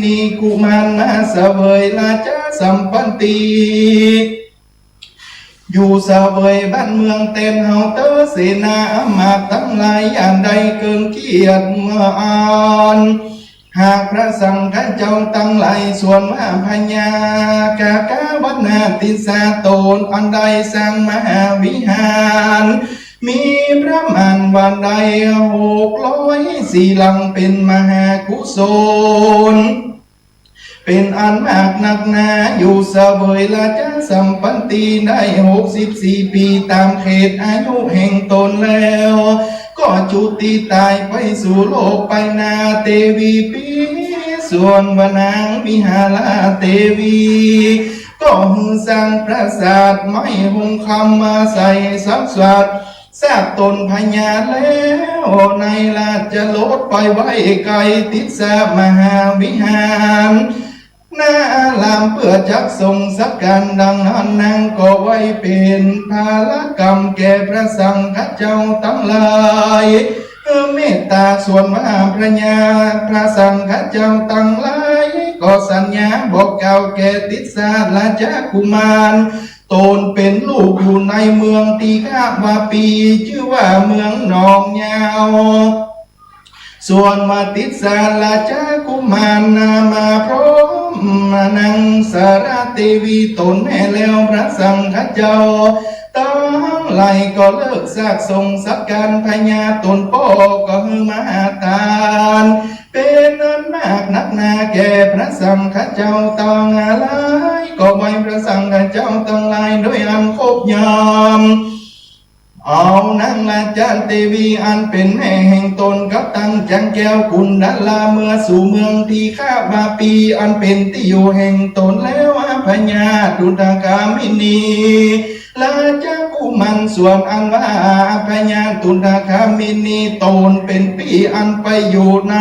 นีกุมารมาเสวยราชสัมปันติอยู่เสวยบ้านเมืองเต็มเฮาเตอเสนามาตั้งหลายอย่างใดเกินเกียรติเมื่ออ่านหากพระสังฆเจ้าตั้งหลายส่วนว่าพญากากาวัฒนาติสาโตนอันใดสร้างมหาวิหารมีพระมารวันใด604 ลังเป็นมหากุศลเป็นอันมากนักหนาอยู่เสวยราชสัมปันติได้64 ปีตามเขตอายุแห่งตนแล้วก็จุติตายไปสู่โลกไปนาเตวีปีส่วนวนางวิหาราเตวีก็หือสร้างปราสาทไม้หงคำมาใส่สักสัตว์ทราบตนพญาแล้วในราชโลดไปไว้ไกลติดสามหาวิหารหน้าลามเพื่อจักทรงสักการดังนั้นนางก็ไว้เป็นภารกรรมแก่พระสังฆเจ้าทั้งหลายเมตตาส่วนมหาพระญาพระสังฆเจ้าทั้งหลายก็สัญญาบอกเก่าแก่ติดสาราชกุมารตนเป็นลูกอยู่ในเมืองตีฆาวาปีชื่อว่าเมืองหนองยาวส่วนมาติดสาราชกุมารนามาพร้อมนางสาราเทวีตนแม่แล้วพระสังฆเจ้าตั้งไหลก็เลิกซากทรงสักการพญาตนพ่อก็ฮือมาตานเป็นอันมากนักนาแก่พระสังฆเจ้าตั้งหลายก็ไว้พระสังฆเจ้าตั้งหลายด้วยอันครบยามเอานางราชเทวีอันเป็นแม่แห่งตนกับตั้งจังแก้วกุณดัลลาเมื่อสู่เมืองที่ข้าบาปีอันเป็นที่อยู่แห่งตนแล้วพญาดุตกามินีราชกุมารส่วนอันว่าพญาตุลคามินีตนเป็นปีอันไปอยู่ใน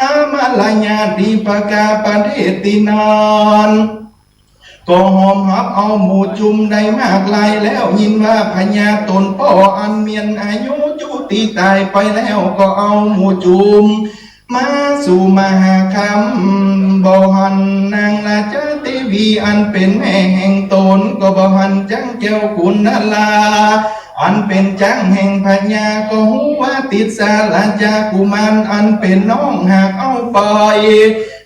อามาลายาดีปกาประเทศตินานก็หอมหับเอาหมู่จุมได้มากลายแล้วยินว่าพญาตนพ่ออันเมียนอายุจุติตายไปแล้วก็เอาหมู่จุมมาสู่มหาคัมบ่หันนางราชเทวีอันเป็นแม่แห่งตนก็บ่หันจังแก้วกุณนาลาอันเป็นจังแห่งพญาก็หูว่าติดสาราชกุมารอันเป็นน้องหากเอาไป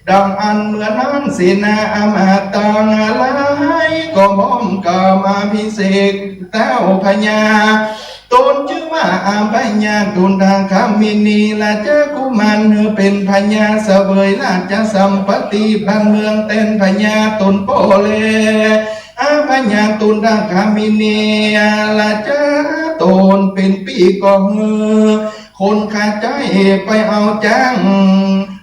ดังอันเมื่อนั้นเสนาอามาตางลายก็พร้อมกับมาพิเศษเต้าพญาตนชื่อว่าอาพญาตุลคามินีราชกุมารเป็นพญาเสวยราชสัมปติบ้านเมืองเต้นพญาตนโปเลอาพญาตุลคามินีราชตนเป็นปีก็คนขาใจไปเอาจ้าง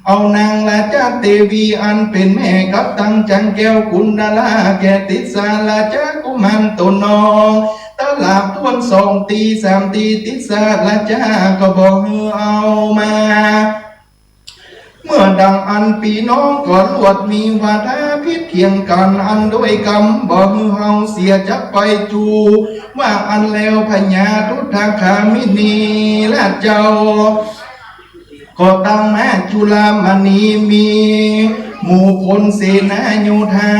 เอานางราชเทวีอันเป็นแม่กับตั้งจังแก้วกุณดาลาแก่ติดสาราชกุมารตนนองตลาบทวน2 ตี3 ตีติดสาราชก็บอกเอามาเมื่อดังอันปีน้องก่อนลวดมีวาทะพิษเคียงกันอันด้วยกรรมบอกเฮาเสียจักไปจูว่าอันแล้วพญาทุตคามินีและเจ้าก็ตั้งแม่จุลามณีมีหมู่คนเสนาโยธา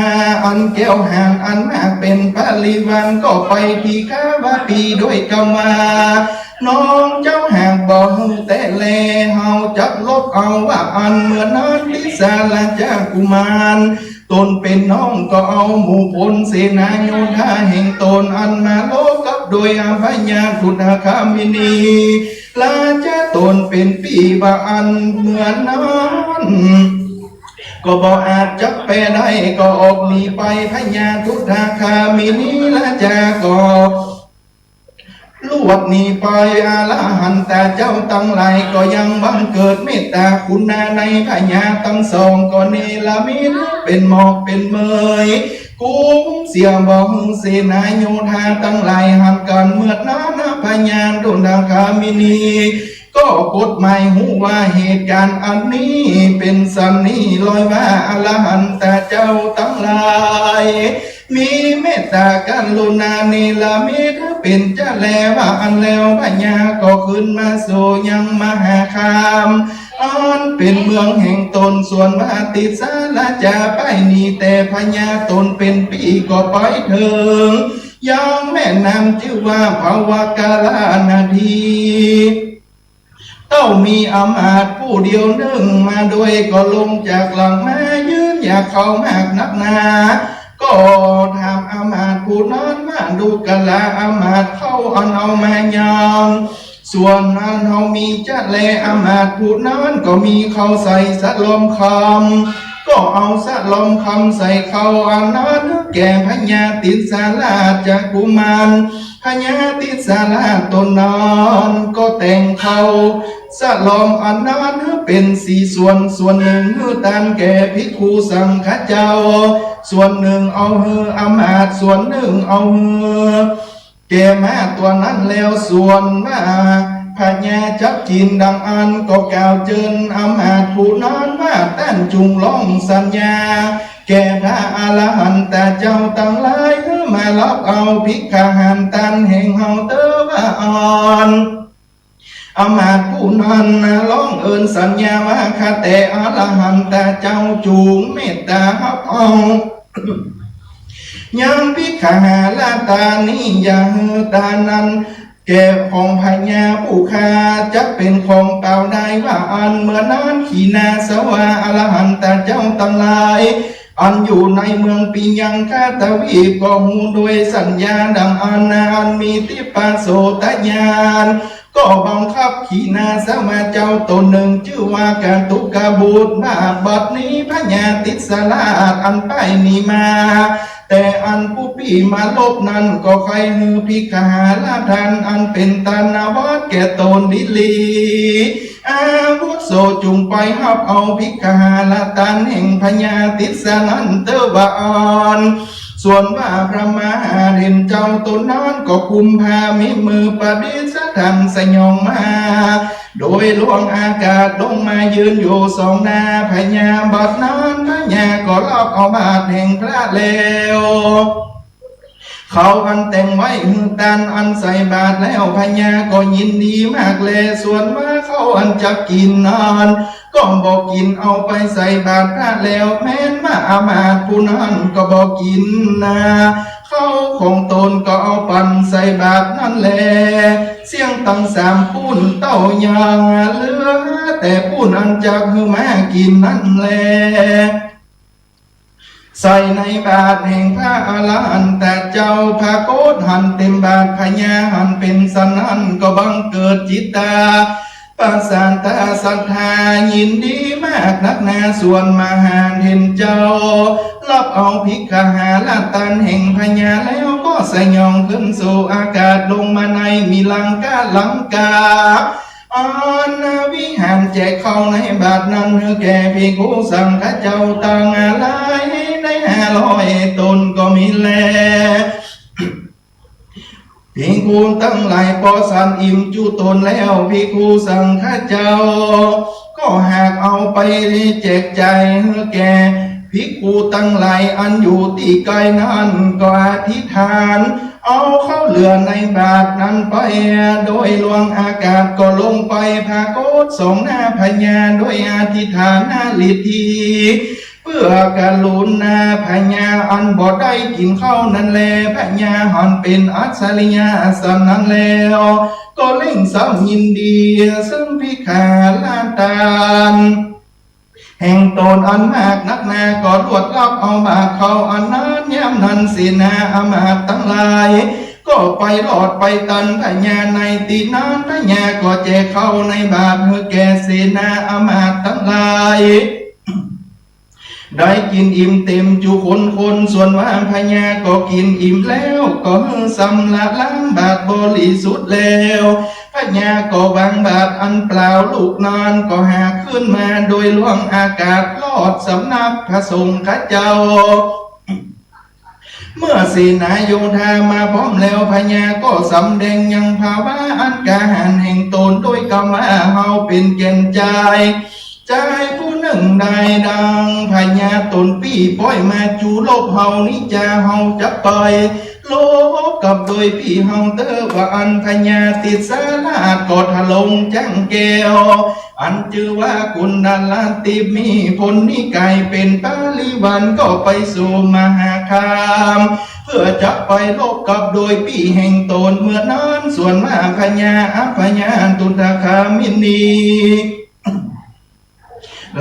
อันแก้วหางอันมากเป็นปริวันก็ไปที่ข้าวาปีด้วยกรรมาน้องเจ้าหางบ่แต่แลเฮาจับลบเอาว่าอันเมื่อนั้นทิสาราชกุมารตนเป็นน้องก็เอาหมู่พลเสนาโยธาแห่งตนอันมาโลกับโดยอาพญาตุลคามินีราชตนเป็นปีว่าอันเหมือนนั้นก็บ่อาจจับไปได้ก็ออกหนีไปพญาตุลคามินีราชก็ลวดหนีไปอาลาหันแต่เจ้าตั้งหลายก็ยังบังเกิดเมตตาคุณนาในพญาทั้งสองก็เนรมิตเป็นหมอกเป็นเมยกุ้มเสียบอกเสนาโยธาตั้งหลายหันกันเมื่อนั้นพญาตุลคามินีก็กฎหมายหูว่าเหตุการณ์อันนี้เป็นสันนิลอยว่าอรหันตเจ้าทั้งหลายมีเมตตากรุณาเนรมิตเป็นเจ้าแลว่าอันแล้วพญาก็ขึ้นมาสู่ยังมหาคาม อันเป็นเมืองแห่งตนส่วนว่าติดสาลาจะไปนี่แต่พญาตนเป็นปีก็ไปถึงยังแม่น้ำชื่อว่าภาวกาลานาทีต้องมีอำมาตย์ผู้เดียวหนึ่งมาด้วยก็ลงจากหลังมายืนอยากเข้ามากนักหนาก็ถามอำมาตย์ผู้นั้นมาดูกะลาอำมาตย์เข้าเอามายองส่วนนั้นเขามีจะแลอำมาตย์ผู้นั้นก็มีเขาใส่สะลมคำก็เอาสะลมคำใส่เขาอันนั้นแก่พญาติสาลาจากกุมารพญาติสาลาตนนั้นก็แต่งเขาสะลมอันนั้นเป็นสี่ส่วนหนึ่งตามแก่ภิกขุสังฆเจ้าส่วนหนึ่งเอาอำมาตย์ส่วนหนึ่งเอาแก่มาตัวนั้นแล้วส่วนมาพญาจับกินดังอันก็กล่าวเจิญอำมาตย์ผู้นั้นว่าตั้นจุงล่องสัญญาแก่พระอรหันตเจ้าตั้งหลายมารับเอาภิกขาหันตันแห่งเฮาเตอว่าอ่อนอำมาตย์ผู้นั้นร้องเอิญสัญญาว่าข้าแต่อรหันตเจ้าจูงเมตตาฮับเอายังภิกขาลาตานิยาตานั้นแก่ของพญาผู้คาจะเป็นของเปล่าได้ว่าอันเมื่อนั้นขีนาสวาอรหันตเจ้าตั้งหลายอันอยู่ในเมืองปิยังคาตวีปก็หูด้วยสัญญาดังอันมีทิปาโสตญาณก็บังคับขีนาสมาเจ้าตนหนึ่งชื่อว่าการตุกบุตรมาบัดนี้พญาติสลาดอันไปนี้มาแต่อันผู้ปีมาลบนั้นก็ใครฮือภิกขาลาทันอันเป็นตานวัดแก่ตนดิลีอาวุโสจุงไปหับเอาภิกขาลาตันแห่งพญาติสนันเตวะอ่อนส่วนว่าพระมหาเห็นเจ้าตนนั้นก็คุมพามิมือประดิษฐานสยองมาโดยลวงอากาศลงมายืนอยู่สองหน้าพญาบัดนั้นพญาก็ลอบเอาบาทแห่งพระเลวเขาอันแต่งไว้หือตันอันใส่บาทแล้วพญาก็ยินดีมากเลยส่วนว่าเขาอันจะกินนอนก็บอกกินเอาไปใส่บาตรพระแล้วแม้นมาอามาตย์ผู้นั้นก็บอกกินนะเขาของตนก็เอาปั่นใส่บาตรนั่นแหละเสียงตั้งสามปุ้นเต้ายางเหลือแต่ปุ้นอันจากคือแม่กินนั่นแหละใส่ในบาทแห่งพระอรหันตเจ้าพระโกฏหันเต็มบาทพญาหันเป็นสนั่นก็บังเกิดจิตตาปาสานตาศรัทธายินดีมากนักหนาส่วนมหาเห็นเจ้ารับเอาภิกขาลาตันแห่งพญาแล้วก็สยองขึ้นสู่อากาศลงมาในมีลังกาอันวิหารแจกเข้าในบาทนั้นแก่ภิกขุสังฆเจ้าตั้งหลายได้500 ตนก็มีแลภิกขุตั้งหลายพอสันอิ่มจุตนแล้วภิกขุสังฆเจ้าก็หากเอาไปแจกใจายแก่ภิกขุตั้งหลายอันอยู่ที่ไกลนั้นก็อธิษฐานเอาเข้าเหลือในบาทนั้นไปโดยลวงอากาศก็ลงไปพาโกฏสองหน้าพญาโดยอธิษฐานนาลิทีเพื่อกรุณาพญาอันบ่ได้กินข้าวนั่นแลพญาหันเป็นอัศริยะสันนั้นแล้วก็เล่งสาวยินดีซึ่งภิกขาลาตานแห่งตนอันมากนักนาก็รวดรับเอาบาเขาอันนั้นย้ำนั้นเสนาอามาตย์ทั้งหลายก็ไปหลอดไปตันพญาในตีนั้นพญาก็แจกเข้าในบาทเมื่อแก่เสนาอามาตย์ทั้งหลายได้กินอิ่มเต็มจุคนส่วนว่าพญาก็กินอิ่มแล้วก็สำละล้างบาทบริสุทธิ์แล้วพญาก็วางบาทอันเปล่าลูกนอนก็หาขึ้นมาโดยล่วงอากาศลอดสำนักพระสงฆ์ข้าเจ้าเมื่อเสนาโยธามาพร้อมแล้วพญาก็สำแดงยังภาวะอันกาหารแห่งตนด้วยกรรมเฮาเป็นแก่นใจผู้หนึ่งได้ดังพญาตนปีป้อยมาจูโลกเฮานิจาเฮาจะไป โลกกับโดยพี่เฮาเตอว่าอันพญาติดสาลาดกอดถลงจังแก้วอันชื่อว่ากุณาลาติมีผลนิกายเป็นปาลิวันก็ไปสู่มหาคามเพื่อจะไปลบกับโดยพี่แห่งตนเมื่อนั้นส่วนมาพญาพญาตุตคามินี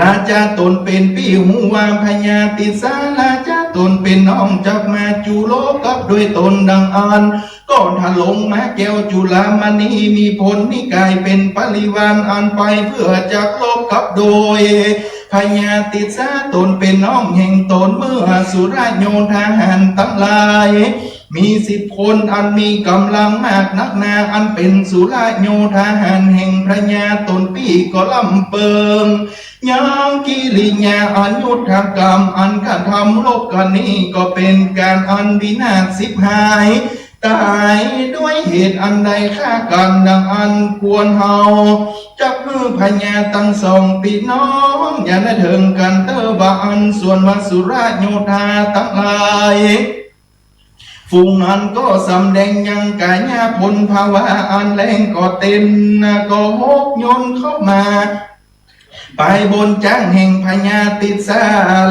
ราชาตนเป็นปี่หูวาพญาติสาราชาตนเป็นน้องจับมาจูโลกับด้วยตนดังอันก็ถลงมาแก้วจุลามณีมีผลนิกายเป็นปริวานอันไปเพื่อจะลบกับโดยพญาติสาตนเป็นน้องแห่งตนเมื่อสุรโยธาหันตั้งหลายมี10 คนอันมีกำลังมากนักนาอันเป็นสุรโยธาหันแห่งพญาตนปี่ก็ลำเปิงยังกิริยาอันยุทธกรรมอันกระทำลบกันนี้ก็เป็นการอันวินาศสิบหายตายด้วยเหตุอันใดฆ่ากันดังอันควรเฮาจับมือพญาตั้ง2 พี่น้องอย่าได้ถึงกันเตอบาอันส่วนวสุรโยธาตั้งหลายฝูงนั้นก็สำแดงยังกายาพลภาวะอันแรงก็เต็มก็หกยนเข้ามาไปบนจ้างแห่งพญาติสา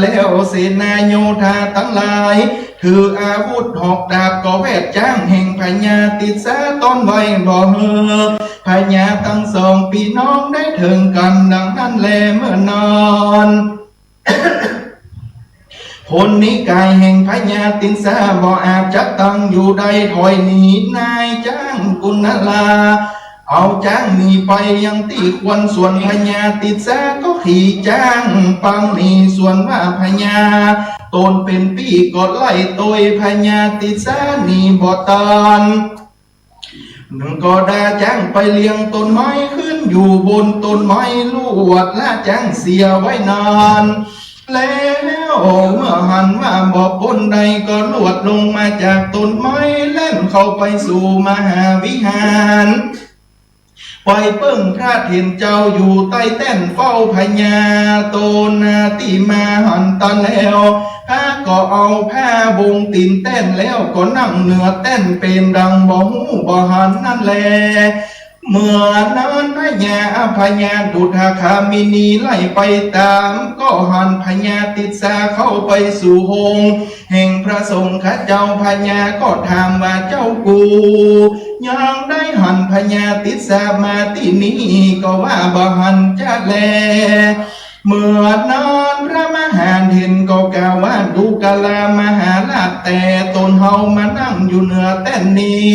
แล้วเสนาโยธาทั้งหลายถืออาวุธหอกดาบก็แวดจ้างแห่งพญาติสาต้นไว้บ่เฮอพญาทั้ง2 พี่น้องได้ถึงกันดังนั้นแลเมื่อนอนผลนิกายแห่งพญาติสาบ่อาจจะตั้งอยู่ใดถอยหนีนายจ้างกุณลาเอาจ้างหนีไปยังที่ควรส่วนพญาติสาก็ขี่จ้างปังหนีส่วนว่าพญาตนเป็นปี่ก็ไล่โตยพญาติสาหนีบ่ตานก็ได้จ้างไปเลี้ยงต้นไม้ขึ้นอยู่บนต้นไม้ลวดและจ้างเสียไว้นานแล้วเมื่อหันว่าบ่บนใดก็ลวดลงมาจากต้นไม้เล่นเข้าไปสู่มหาวิหารไปเปิ้งพระเห็นเจ้าอยู่ใต้แต้นเฝ้าพญาโตนาติมาหันตันแล้วพระก็เอาผ้าบงตีนแต้นแล้วก็นั่งเหนือแต้นเป็นดังบ่หูบ่หันนั่นแลเมื่อนั้นพญาดุทาคามินีไล่ไปตามก็หันพญาติสาเข้าไปสู่หงแห่งพระสงฆ์ข้าเจ้าพญาก็ถามว่าเจ้ากูยังได้หันพญาติสามาที่นี้ก็ว่าบ่หันจะแลเมื่อนอนพระมหาเห็นก็กล่าวว่าดูกาลามหาราชแต่ตนเฮามานั่งอยู่เหนือแต้นนี้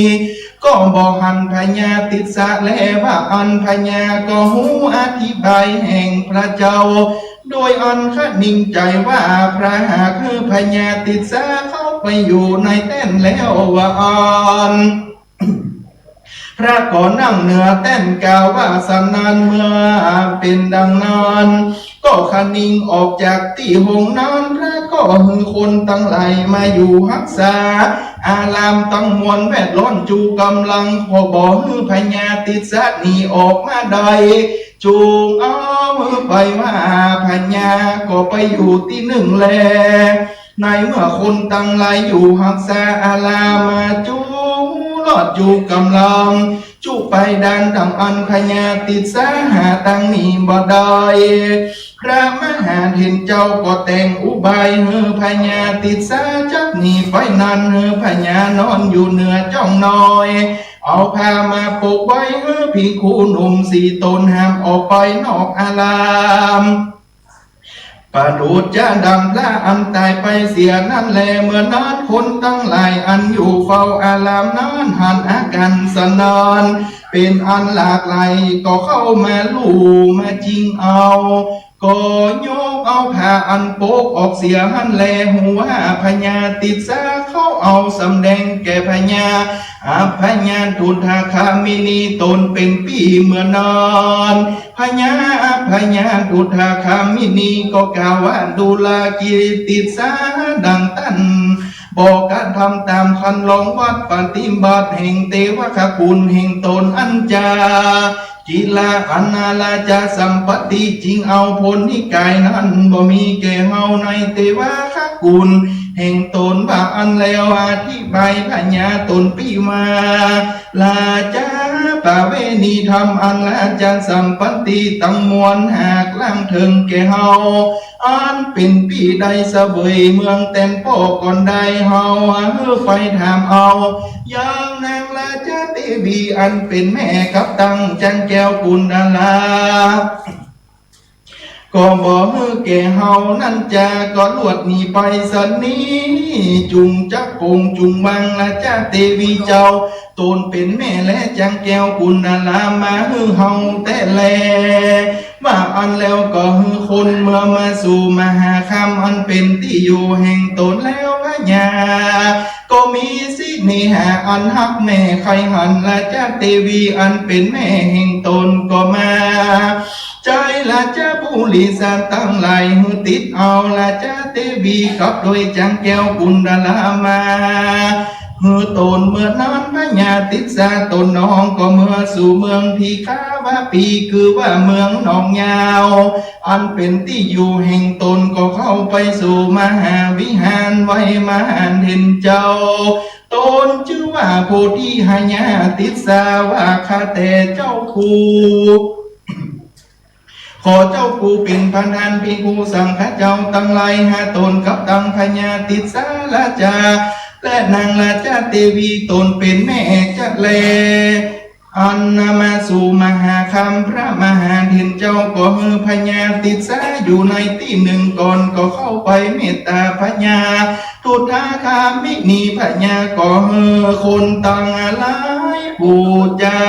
ก็บอกหันพญาติสาแลว่าอันพญาก็หูอธิบายแห่งพระเจ้าโดยอันคนิ่งใจว่าพระหากคือพญาติสาเข้าไปอยู่ในแต้นแล้วว่าอันพระก็นั่งเหนือแต้นกล่าวว่าสนานเมื่อเป็นดังนั้นก็คนิ่งออกจากที่หงนั้นพระก็หือคนตั้งหลายมาอยู่รักษาอารามตั้งมวลแวดล้อมจูกำลังพอบ่ฮือพญาติสาหนีออกมาได้จูงเอามือไปว่าพญาก็ไปอยู่ที่หนึ่งแลในเมื่อคนตั้งหลายอยู่รักษาอารามมาจูลอดจูกำลังจูไปดันดังอันพญาติสาหาตั้งนี้บ่ได้พระมหาเห็นเจ้าก็แต่งอุบายเฮือพญาติสาจักหนีไปนั่นเฮือพญานอนอยู่เหนือจ้องน้อยเอาผ้ามาปกไว้เฮือพี่คู่หนุ่ม4 ตนห้ามออกไปนอกอารามปาดูดจะดำละอันตายไปเสียนั่นแลเมื่อนั้นคนตั้งหลายอันอยู่เฝ้าอารามนั้นหันอาการสนานเป็นอันหลากหลายก็เข้ามาลู่มาจริงเอาก็โยกเอาผ้าอันโปกออกเสียหันแลหัวพญาติสาเข้าเอาสำแดงแก่พญาพญาดุทาคามินีตนเป็นปี่เมื่อนอนพญาดุทาคามินีก็กล่าวว่าดูลากิติสาดังตันบอกการทำตามคันลองวัดปฏิบัติแห่งเทวคคุณแห่งตนอันจาจิลาอนาลาจะสัมปติจริงเอาผลนิกายนั้นบ่มีแก่เฮาในเทวคคุณ แห่งตนว่าอันแล้วอธิบายพญาตนปีมาลาจาปะเวณีธรรมอันละจารสัมปันติตั้งมวลหากล่างถึงแก่เฮาอันเป็นปีใดเสวยเมืองแตนพ่อก่อนใดเฮาไฟถามเอายังนางราชาเทวีอันเป็นแม่กับตั้งจันแก้วกุณลาก็บอกแก่เฮานั่นจาก็ลวดหนีไปสันนี้จุงจักคงจุงบังราชาเทวีเจ้าตนเป็นแม่และจังแก้วกุณลามาเฮาแต่แลว่าอันแล้วก็คนเมื่อมาสู่มหาคำอันเป็นที่อยู่แห่งตนแล้วพระญาก็มีสิเนหาอันฮักแม่ใครหันราชาเทวีอันเป็นแม่แห่งตนก็มาใจราชาผู้ลิสานตั้งหลายติดเอาราชาเทวีกับโดยจังแก้วกุณลามาตนเมื่อนั้นพญาติสาตนน้องก็เมื่อสู่เมืองที่ข้าว่าปีคือว่าเมืองหนองยาวอันเป็นที่อยู่แห่งตนก็เข้าไปสู่มหาวิหารไว้มหาเห็นเจ้าตนชื่อว่าโพธิหญาติสาว่าข้าแต่เจ้าครูขอเจ้ากูเป็นพันธานพิกูสังฆเจ้าตั้งไลหาตนกับตั้งพญาติสาลาจาและนางราชาเทวีตนเป็นแม่จัดแลอันนามาสู่มหาคำพระมหาเห็นเจ้าก็พญาติสาอยู่ในที่หนึ่งก่อนก็เข้าไปเมตตาพญาทุตาคามินีพญาก็คนตั้งหลายบูชา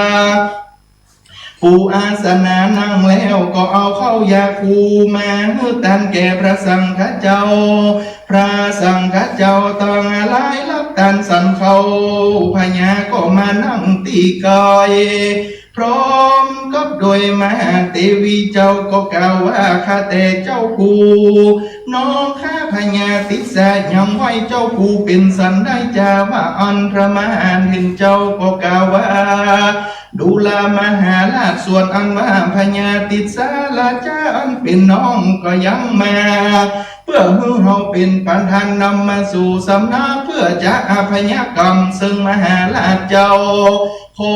ผู้อาสนะนั่งแล้วก็เอาเข้ายาคูมาตันแก่พระสังฆเจ้าพระสังฆเจ้าตั้งหลายรับตันสันเขาพญาก็มานั่งตีกายพร้อมกับโดยมหาเทวีเจ้าก็กล่าวว่าข้าแต่เจ้ากูน้องข้าพญาติสายังไว้เจ้ากูเป็นสันได้จาว่าอันพระมหาเห็นเจ้าก็กล่าวว่าดูลามหาราชส่วนอันว่าพญาติสาลาจาอันเป็นน้องก็ยังมาเพื่อให้เราเป็นประธานนำมาสู่สำนักเพื่อจะอภัยกรรมซึ่งมหาราชเจ้าขอ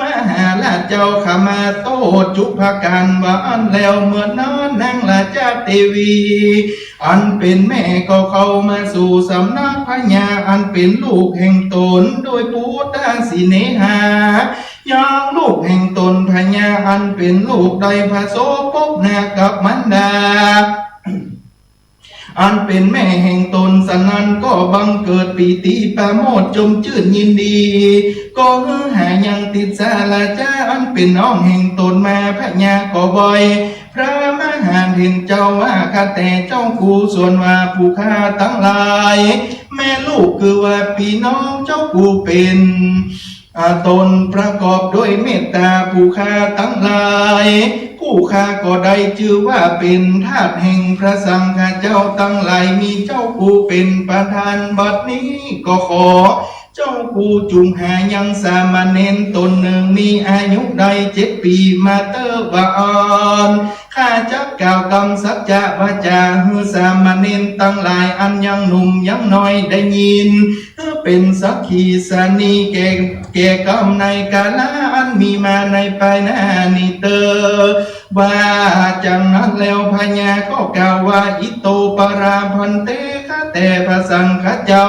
มหาราชเจ้าขมาโตจุภการว่าอันแล้วเมื่อนอนนางราชาเทวีอันเป็นแม่ก็เข้ามาสู่สำนักพญาอันเป็นลูกแห่งตนโดยพุทธสิเนหายังลูกแห่งตนพญาอันเป็นลูกได้พระโสภกนากับมันดาอันเป็นแม่แห่งตนสนันก็บังเกิดปีติประโมทจมชื่นยินดีก็หายังติดสาลาจาอันเป็นน้องแห่งตนมาพญาก็บ่อยพระมหาเห็นเจ้าว่าข้าแต่เจ้ากูส่วนว่าผู้ข้าทั้งหลายแม่ลูกคือว่าพี่น้องเจ้ากูเป็นตนประกอบด้วยเมตตาผู้ข้าทั้งหลายผู้ข้าก็ได้ชื่อว่าเป็นทาสแห่งพระสังฆเจ้าทั้งหลายมีเจ้ากูเป็นประธานบัดนี้ก็ขอเจ้ากูจุงหายังสามเณรตนหนึ่งมีอายุได้7 ปีมาเตอร์บอนข้าจักกล่าวกำสัจจะวาจาฮือสามเณรตั้งหลายอันยังหนุ่มยังน้อยได้ยินเป็นสักขีสานีแก่กรรมในกาลอันมีมาในภายหน้านิเตอว่าจังนั้นแล้วพญาก็กล่าวว่าอิโตปราพันเตข้าแต่พระสังฆเจ้า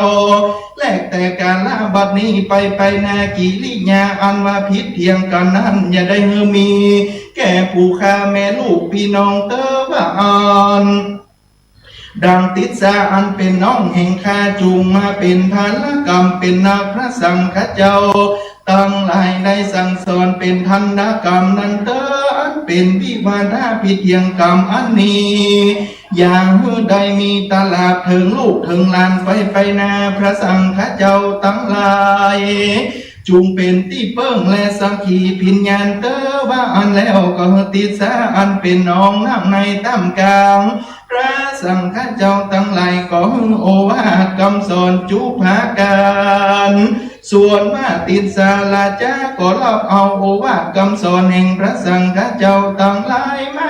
แลกแต่การลาบัดนี้ไปนากิริยาอันว่าผิดเทียงกันนั้นอย่าได้มีแก่ผู้ข้าแม่ลูกพี่น้องเตอว่าอ่อนดังติดสาอันเป็นน้องแห่งข้าจูงมาเป็นภารกรรมเป็นนาพระสังฆเจ้าตั้งหลายได้สั่งสอนเป็นทันดกรรมนั้นเตออันเป็นวิวาทาผิดเทียงกรรมอันนี้อย่างใดมีตลาดถึงลูกถึงหลานไปนาพระสังฆเจ้าตั้งหลายจุงเป็นที่เปิ้งและสังขีพิญญาณเตอว่าอันแล้วก็ติดสาอันเป็นน้องนั่งในตั้มกลางพระสังฆเจ้าตั้งหลายก็โอวาทคำสอนจุภาการส่วนว่าติดสาลาจาก็รับเอาโอวาทคำสอนแห่งพระสังฆเจ้าตั้งหลายมา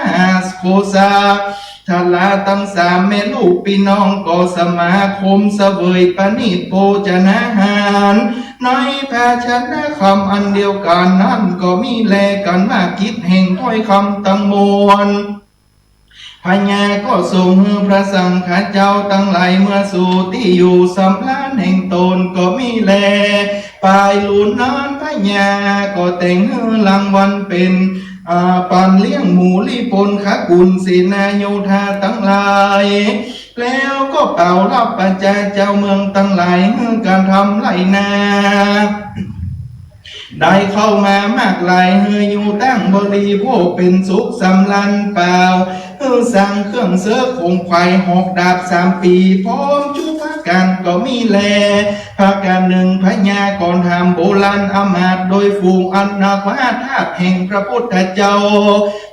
โคสา ทลาตั้งสามแม่ลูกพี่น้องก็สมาคมเสวยปณิโภชนาหารในภาชนะคำอันเดียวกันนั่นก็มีแลกันว่าคิดแห่งถ้อยคำตั้งมวลพญาก็ทรงพระสังฆเจ้าตั้งหลายเมื่อสู่ที่อยู่สำลานแห่งตนก็มีแลปลายลุนนั้นพญาก็แต่งรางวัลเป็นปันเลี้ยงหมูลิปนขกุลศีนาโยธาตั้งหลายแล้วก็เป่ารับปัจจาเจ้าเมืองตั้งหลายการทำไรนาได้เข้ามามากลายอยู่ตั้งบริโภคเป็นสุขสำลันเปล่าสั่งเครื่องเสื้อคงไข่หอกดาบ3 ปีพร้อมจุภาการก็มีแลภาการหนึ่งพญาก่อนทำโบราณอมาตโดยฝูงอันนาควาธาตุแห่งพระพุทธเจ้า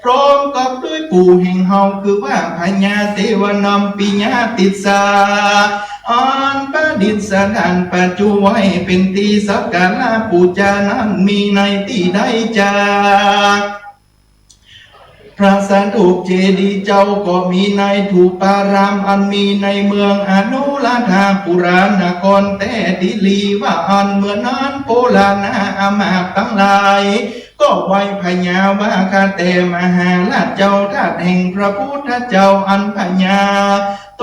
พร้อมกับด้วยปู่แห่งเฮาคือว่าพญาเทวนำปิญญาติสาอันประดิษฐานปัจจุไว้เป็นที่สักการะปูจานั้นมีในที่ใดจากพระสถูปเจดีย์เจ้าก็มีในถูปารามอันมีในเมืองอนุราธาปุรานครแต่ดิลีว่าอันเมื่อนั้นโปลานาอามาตทั้งหลายก็ไว้พญาว่าคาแต่มหาราชเจ้าธาตุแห่งพระพุทธเจ้าอันพญาต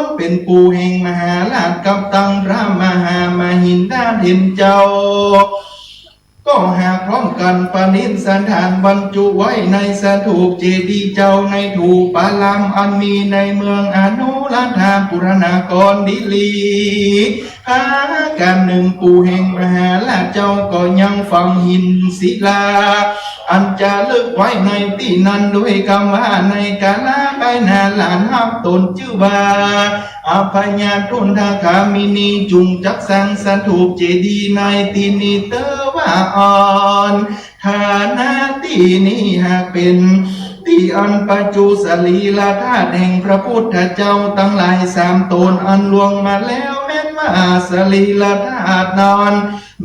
นเป็นปู่แห่งมหาราชกับตังพระมหามหินดาเถนเจ้าก็หากพร้อมกันปณิสถานบรรจุไว้ในสถูปเจดีย์เจ้าในถูปปารามอันมีในเมืองอนุราธาปุรณากรดิลีหาการหนึ่งปู่แห่งมหาราชเจ้าก็ยังฝังหินศิลาอันจะลึกไว้ในที่นั้นด้วยคำว่าในกาลไปนาหลานฮับตนชื่อว่าอภัยญาตุนทาคามินีจุงจักสังสถูปเจดีย์ในที่นี้เตว่าอ่อนฐานะที่นี้หากเป็นที่อันปัจจุสลีลาธาตุแห่งพระพุทธเจ้าตั้งหลาย3 ตนอันลวงมาแล้วแม้นว่าสลีลาธาตุนอน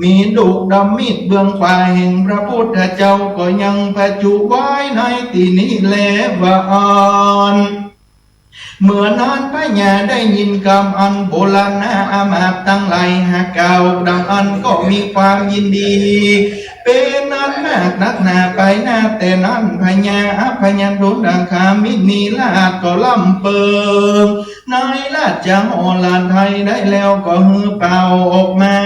มีดุดำมีดเบื้องขวาแห่งพระพุทธเจ้าก็ยังปัจจุไว้ในที่นี้แลว่าอ่อนเมื่อนั้นพญาได้ยินคำอันโบราณอามาตตั้งหลายหากเก่าดังอันก็มีความยินดีเป็นนั้นมากนักหนาไปหน้าแต่นั้นพญาพญาดุลดังคามินีลาดก็ล่ำเปิงนายลาดจังโอลานไทยได้แล้วก็ฮือเป่าออกมา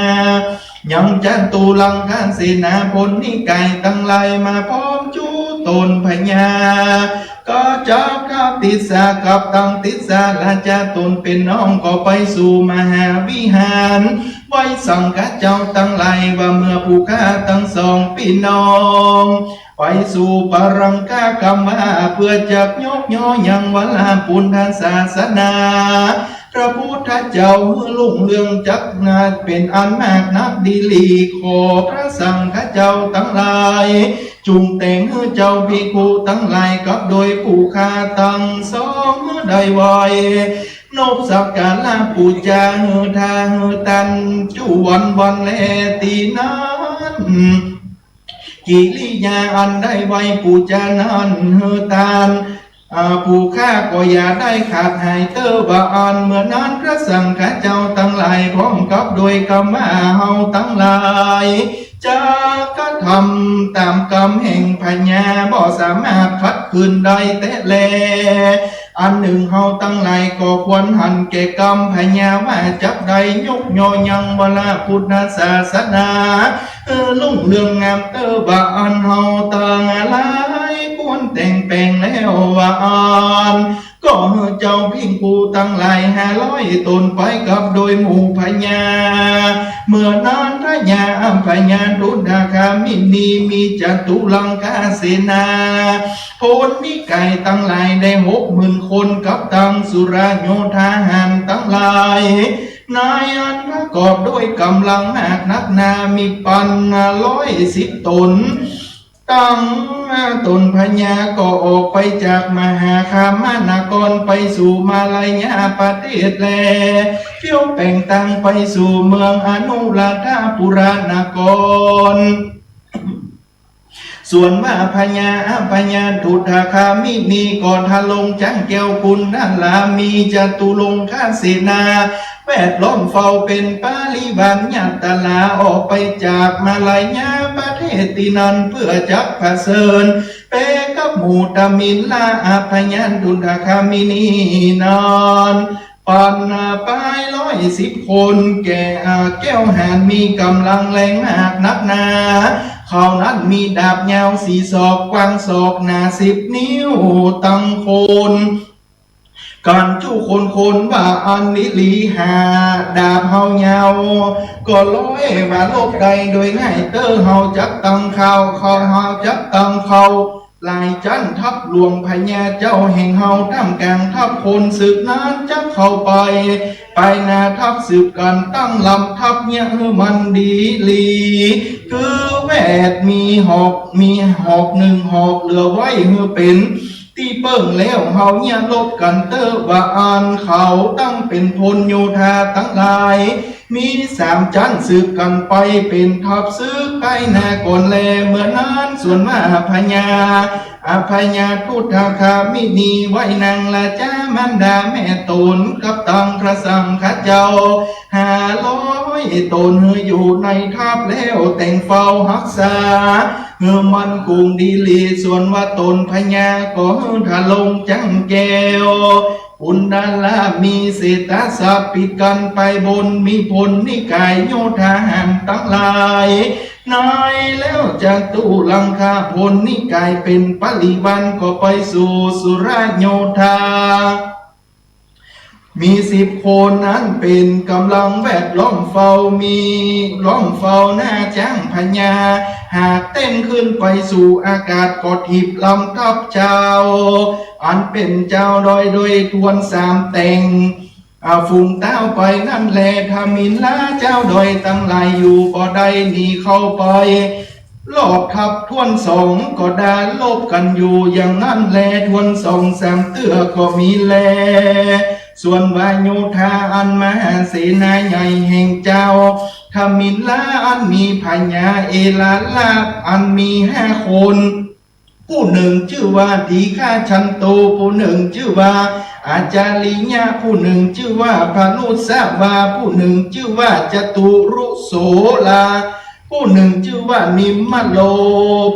ยังจันตุลังคาเสนาพลนิไก่ตั้งหลายมาพร้อมจูตนพญาก็จับกับติสากับตังติสาลาจาตนเป็นน้องก็ไปสู่มหาวิหารไว้สั่งกับเจ้าตั้งหลายว่าเมื่อผู้ข้าทั้ง2 พี่น้องไปสู่ปรังกากรรมเพื่อจักยกย่อยังวลาปุณณศาสนาพระพุทธเจ้าลุ่งเรืองจักนาเป็นอันมากนักดีลีขอพระสังฆเจ้าทั้งหลายจุงแต่งเจ้าภิกขุทั้งหลายกับโดยผู้ข้าตั้ง2ได้ไวนบสักการะปูจาทาตันจุวันแลตีนั้นกิริยาอันได้ไว้ปูจานั้นตานผู้ข้าก็อย่าได้ขาดหายเตอว่าอ่อนเมื่อนั้นพระสังฆเจ้าตั้งหลายพร้อมกับโดยกรรมเฮาตั้งหลายจะกระทำตามกรรมแห่งพญาบ่สามารถขัดขืนได้แต่แลอันหนึ่งเฮาตั้งหลายก็ควรหันแก่กรรมพญาว่าจักใดยกย่อยังวลาพุทธศาสนาลุ่งเรืองงามเตอบ่อันเฮาตั้งหลายควรแต่งแปลงแล้วว่าอ่อนก็เจ้าพิงกูตั้งหลาย500 ตนไปกับโดยหมู่พญาเมื่อนั้นพญาดุลคามินีมีจตุลังคาเสนาพลนิไก่ตั้งหลายได้60,000 คนกับตังสุราโยธาหารตั้งหลายนายอันประกอบด้วยกำลังมากนักนามีปัน110 ตนตั้งตนพญาก็ออกไปจากมหาคามานากรไปสู่มาลายาประเทศแลเที่ยวแป่งตังไปสู่เมืองอนุราธาปุรานากร ส่วนว่าพญาทุตคามินีก่อนทะลงจังแก้วคุณด้านลามีจตุลงข้าเสนาแวดล้อมเฝ้าเป็นปาลิบันญาตลาออกไปจากมาลายาประเทศตินันเพื่อจักผเสริญเปกับหมู่ตามินลาพญาทุตคามินีนอนปันปาย110 คนแก่แก้วหานมีกำลังแรงมากนักหนาเขานั้นมีดาบยาว4 ศอกกว้างศอกหนา10 นิ้วตั้งโคนการจู้คนว่าอันลิลีหาดาบเฮายาวก็ร้อยว่าโลกใดโดยง่ายเตอเฮาจับตังเขาเฮาจับตังเขาลายจันทับหลวงพญาเจ้าแห่งเฮาท่ามกลางทับคนสืบนั้นจับเข้าไปนาทับสืบกันตั้งลำทับเนี่ยมันดีลีคือแวดมีหอก1 หอกเหลือไว้เฮือเป็นที่เปิ้งแล้วเฮาเนี่ยลบกันเตอว่าอ่านเขาตั้งเป็นพลโยธาตั้งหลายมี3 จันสืบกันไปเป็นทับซึกไปนาก่อนแลเมื่อนั้นส่วนมาพญาพญาทุตคามินีไว้นางละจ้ามันดาแม่ตนกับตังพระสังฆเจ้า500 ตนอยู่ในทับแล้วแต่งเฝ้ารักษามันกุงดีลีส่วนว่าตนพญาก็ทะลงจังแก้วอุณดาลามีเศรษฐศัพท์ปิดกันไปบนมีพลนิกายโยธาหันตั้งหลายนายแล้วจากตู้ลังคาพลนิกายเป็นปริวันก็ไปสู่สุราโยธามี10 คนนั้นเป็นกำลังแวดล้อมเฝ้ามีล้อมเฝ้าหน้าจ้างพญาหากเต้นขึ้นไปสู่อากาศก็ทิบลำทับเจ้าอันเป็นเจ้าโดยทวน3 แต่งฝุ่งเต้าไปนั่นแลทามินลาเจ้าโดยตั้งหลายอยู่บ่ได้หนีเข้าไปรอบทับทวน2ก็ดาลบกันอยู่อย่างนั้นแลทวน2 3 เตื้อก็มีแลส่วนวาโยธาอันมหาเสนาใหญ่แห่งเจ้าทามินลาอันมีพญาเอลาลาอันมี5 คนผู้หนึ่งชื่อว่าทีฆาชันโตผู้หนึ่งชื่อว่าอาจาริญะผู้หนึ่งชื่อว่าพานุสาวาผู้หนึ่งชื่อว่าจตุรุโสลาผู้หนึ่งชื่อว่านิมมโล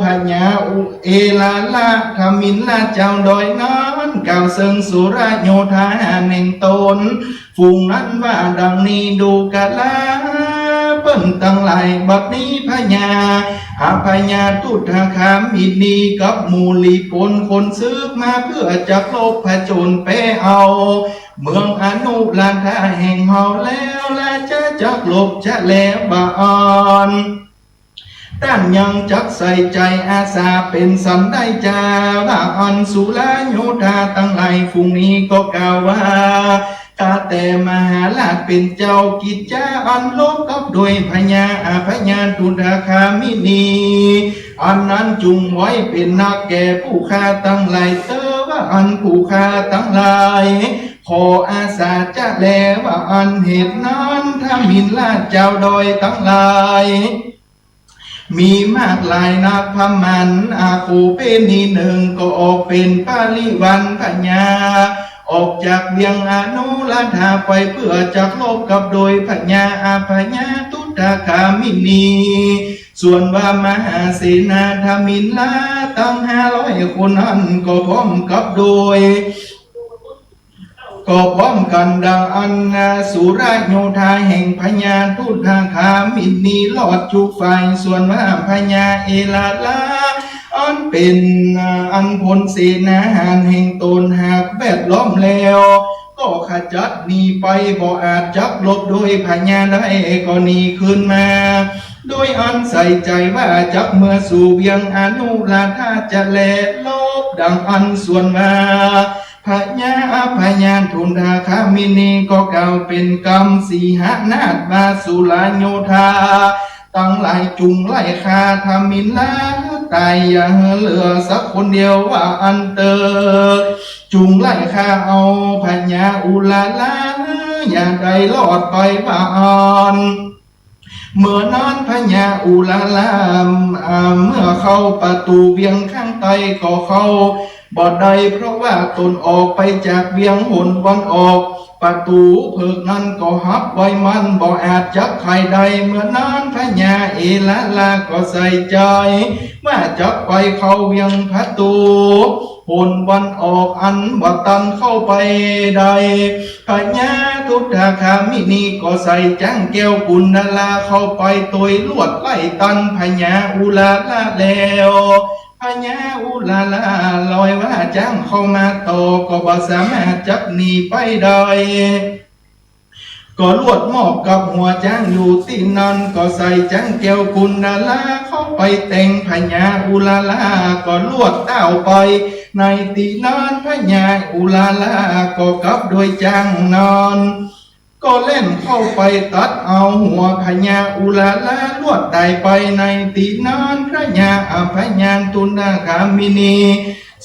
พญาเอลาลาทามินลาเจ้าดอยนั้นกล่าวเซิงสุราโยธาแห่งตนฝูงนั้นว่าดังนี้ดูกะลาเปิ้นตั้งหลายบัดนี้พญาพญาทุตคามินีกับมูลีพลคนซึกมาเพื่อจักลบผจญไปเอาเมืองอนุลานธาแห่งเฮาแล้วและจะจักลบจะแล้วบาอ่อนด้านยังจักใส่ใจอาสาเป็นสันได้จาว่าอันสุลาโยธาตั้งหลายฝูงนี้ก็กล่าวว่าตาแต่มหาราชเป็นเจ้ากิจจาอันลบกับโดยพญาทุตคามินีอันนั้นจุงไว้เป็นนักแก่ผู้ฆ่าตั้งหลายเตอว่าอันผู้ฆ่าตั้งหลายขออาสาจะแลว่าอันเหตุนั้นถ้ามินลาเจ้าโดยตั้งหลายมีมากหลายนักพมันคูเป็นนี1ก็ออกเป็นปาลิวันพญาออกจากเวียงอนุลาธาไปเพื่อจักลบกับโดยพญาทุตคามินีส่วนว่ามหาเสนาธามินลาตั้ง500 คนนั้นก็พร้อมกับโดยก็พร้อมกันดังอันสุราโยธาแห่งพญาทุตคามินีลอดจุไฟส่วนว่าพญาเอลาลาอันเป็นอันพลเสนาหารแห่งตนหากแวดล้อมแล้วก็ขจัดหนีไปบ่อาจจักลบโดยพญาได้ก็หนีขึ้นมาโดยอันใส่ใจว่าจักเมื่อสู่เวียงอนุลาธาจะแลลบดังอันส่วนมาพญาทุตคามินีก็กล่าวเป็นกรรมสีหนาฏมาสุลาโยธาตั้งหลายจุงไล่คาทามินลาตายอย่าเหลือสักคนเดียวว่าอันเตอจุงไล่คาเอาพญาอุลาลาอย่าได้รอดไปว่าอ่อน เมื่อนั้นพญาอุลาลามเมื่อเข้าประตูเวียงข้างใต้ก็เข้าบ่ได้เพราะว่าตนออกไปจากเวียงหนวันออกประตูเพิกนั้นก็หับไว้มันบ่อาจจับใครใดเมื่อนั้นพญาเอลาลาก็ใส่ใจว่าจับไปเข้าเวียงประตูหนวันออกอันบ่ตันเข้าไปใดพญาทุตคามินีก็ใส่จังแก้วกุณลาเข้าไปตัวลวดไล่ตันพญาอุลาลาแล้วพญาอุลาลาลอยว่าจ้างเข้ามาต่อก็บ่สามารถจับหนีไปได้ก็ลวดหมอบกับหัวจ้างอยู่ที่นั่นก็ใส่จังแก้วกุณลาเข้าไปแต่งพญาอุลาลาก็ลวดเต้าไปในตีนอนพญาอุลาลาก็กลับโดยจ้างนอนก็เล่นเข้าไปตัดเอาหัวพญาอุลาลาลวดได้ไปในตีนอนพระญาอภญานตุนาคามินี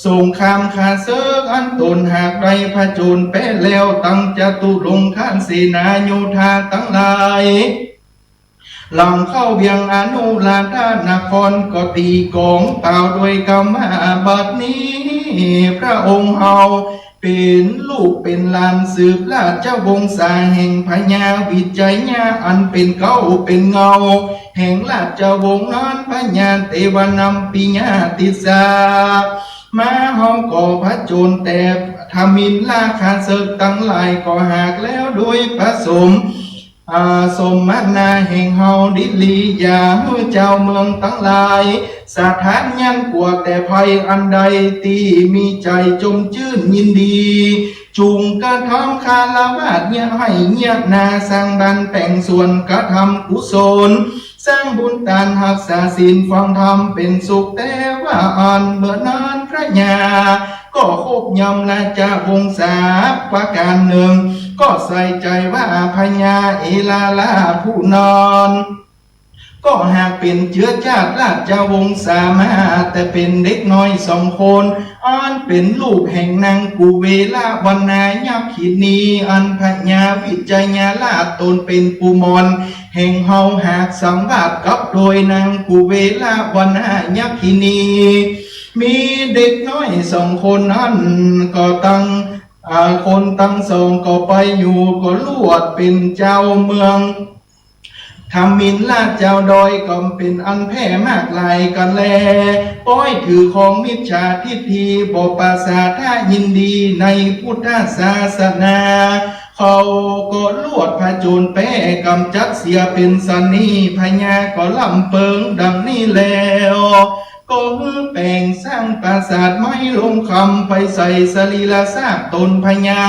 สงครามขาเซิกอันตนหากใดพระโจรแป้แล้วตั้งจตุรงคานเสนาโยธาตั้งหลายหลังเข้าเวียงอนุราธานครก็ตีกองเต่าโดยกรรมบัดนี้พระองค์เอาเป็นลูกเป็นหลานสืบราชวงศาแห่งพญาวิจัยญาอันเป็นเก้าเป็นเงาแห่งราชวงศ์นั้นพญาเทวนัมปิญาติสามาห้องก่อพระโจรแต่ทมินลาคาเสกตั้งหลายก็หากแล้วโดยผสมสมมานาแห่งเฮาดิลียาเจ้าเมืองตั้งหลายสถานยันกว่าแต่ภัยอันใดตีมีใจจมชื่นยินดีจุงกระทำคารวะเนี่ยให้เงียบนาสร้างบันแต่งส่วนกระทำกุศลสร้างบุญทานหักษาศีลฟังธรรมเป็นสุขแต่ว่าอ่านเมื่อนานพระญาก็คบยำละจะวงศาประการหนึ่งก็ใส่ใจว่าพญาเอลาลาผู้นอนก็หากเป็นเชื้อชาติราชวงศ์สามาแต่เป็นเด็กน้อยสองคนอันเป็นลูกแห่งนางกุเวลาวันนายักขินีอันพญาวิจัยญาลาตนเป็นปุมรแห่งเฮาหากสังวาสกับโดยนางกุเวลาวันนายักขินีมีเด็กน้อยสองคนนั้นก็ตั้งคนตั้งสองก็ไปอยู่ก็ลวดเป็นเจ้าเมืองทำมินลาดเจ้าดอยก็เป็นอันแพ่มากลายกันแลป้อยถือของมิจฉาทิฏฐิบอกภาษาท่ายินดีในพุทธศาสนาเขาก็ลวดพระโจรแป้กำจัดเสียเป็นสนีพญาก็ลำเปิงดังนี้แล้วก็แปลงสร้างปราสาทไม้ลงคำไปใส่สรีระซากตนพญา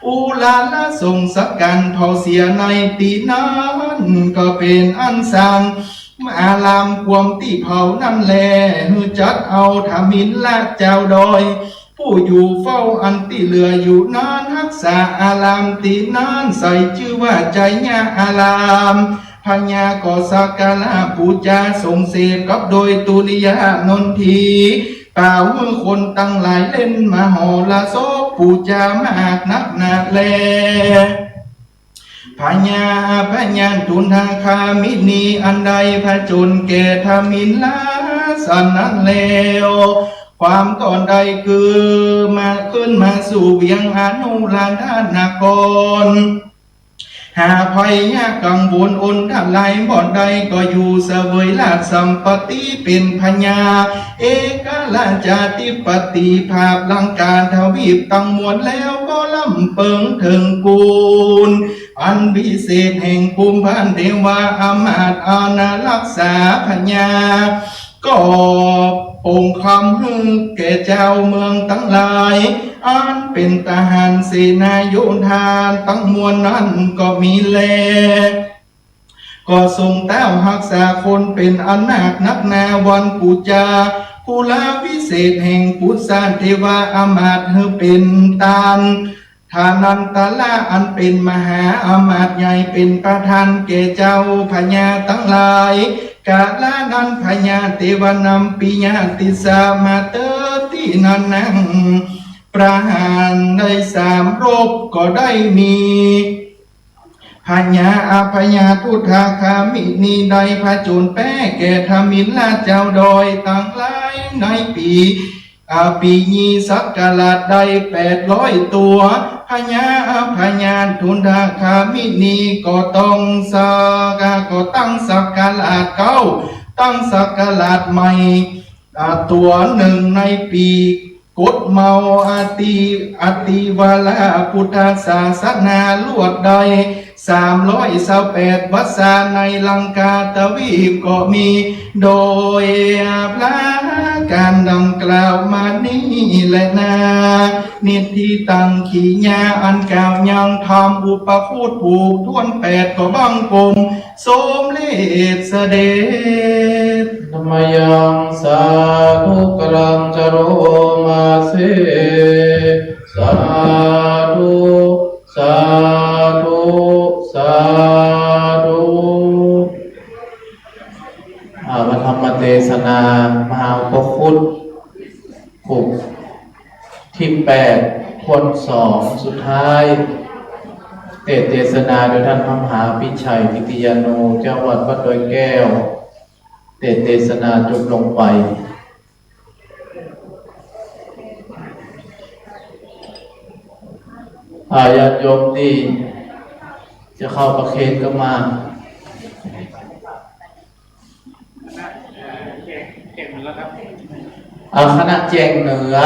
อุลาลาทรงสักการทอเสียในตีนั้นก็เป็นอันสั่งอารามความที่เผานั่นแลจัดเอาทามินละเจ้าดอยผู้อยู่เฝ้าอันที่เหลืออยู่นานรักษาอารามตีนั้นใส่ชื่อว่าใจญาอารามพญาก็สักการะปูจาทรงเสพกับโดยตุลิยานนทีป่าวคนตั้งหลายเล่นมาหอละโซปูจามากนักหนาแลพญาตุนทาคามินีอันใดพระจุนแก่ทามินลาสันนั้นแล้วความตอนใดคือมาขึ้นมาสู่เวียงอนุราธานกรหาภัยยากกังวลอนทลายบ่อนใดก็อยู่เสวยลาภสัมปติเป็นพญาเอกราชาธิปติภาพลังการทวีปตั้งมวลแล้วก็ล่ำเปิงถึงกูลอันพิเศษแห่งภูมิพันเทวาอมาตย์อาณารักษาพญาก็องค์คำฮึแก่เจ้าเมืองตั้งหลายอันเป็นทหารเสนาโยธาตั้งมวลนั้นก็มีแลก็ทรงเต้าหักษาคนเป็นอนาคนักนาวันปูจาภูลาวิเศษแห่งพุทธาเทวาอามาตย์เป็นตานทานันตาลาอันเป็นมหาอามาตย์ใหญ่เป็นประธานแก่เจ้าพญาตั้งหลายกาลานันพญาเทวนัมปิญาติสามาเตตินันนังประหารได้สามรบก็ได้มีพ พญาอภญาทุธาคามินีใดพระจุนแป้แก่ธมินลาเจ้าดอยต่างหลายในปีปียีสักกะลาดใด800 ตัวพญาอภญาทุนทาคามินีก็ต้องก็ตั้งสักกะลาดเก้าตั้งสักกะลาดใหม่ตัวหนึ่งในปีกฎเมาอติวาลาพุทธศาสนาลวดใด328 วัสาในลังกาตวีปก็มีโดยพระการดังกล่าวมานี้แหละนานิติตังขีญาอันกล่าวยังทำอุปคูตผูกท่วน8ก็บังกลมสมเลศเสด็จนมยังสาธุกรังจโรมาเสสาธุสาธุสาธุพระธรรมเทศนามหาอุปคุตผูกที่8คน2สุดท้ายเทศนาโดยท่านพระมหาพิชัยกิติยาโนเจ้าวัดวัดดอยแก้วเทศนาจบลงไปญาติโยมที่จะเข้าประเคนก็มาคณะแจงเหนือ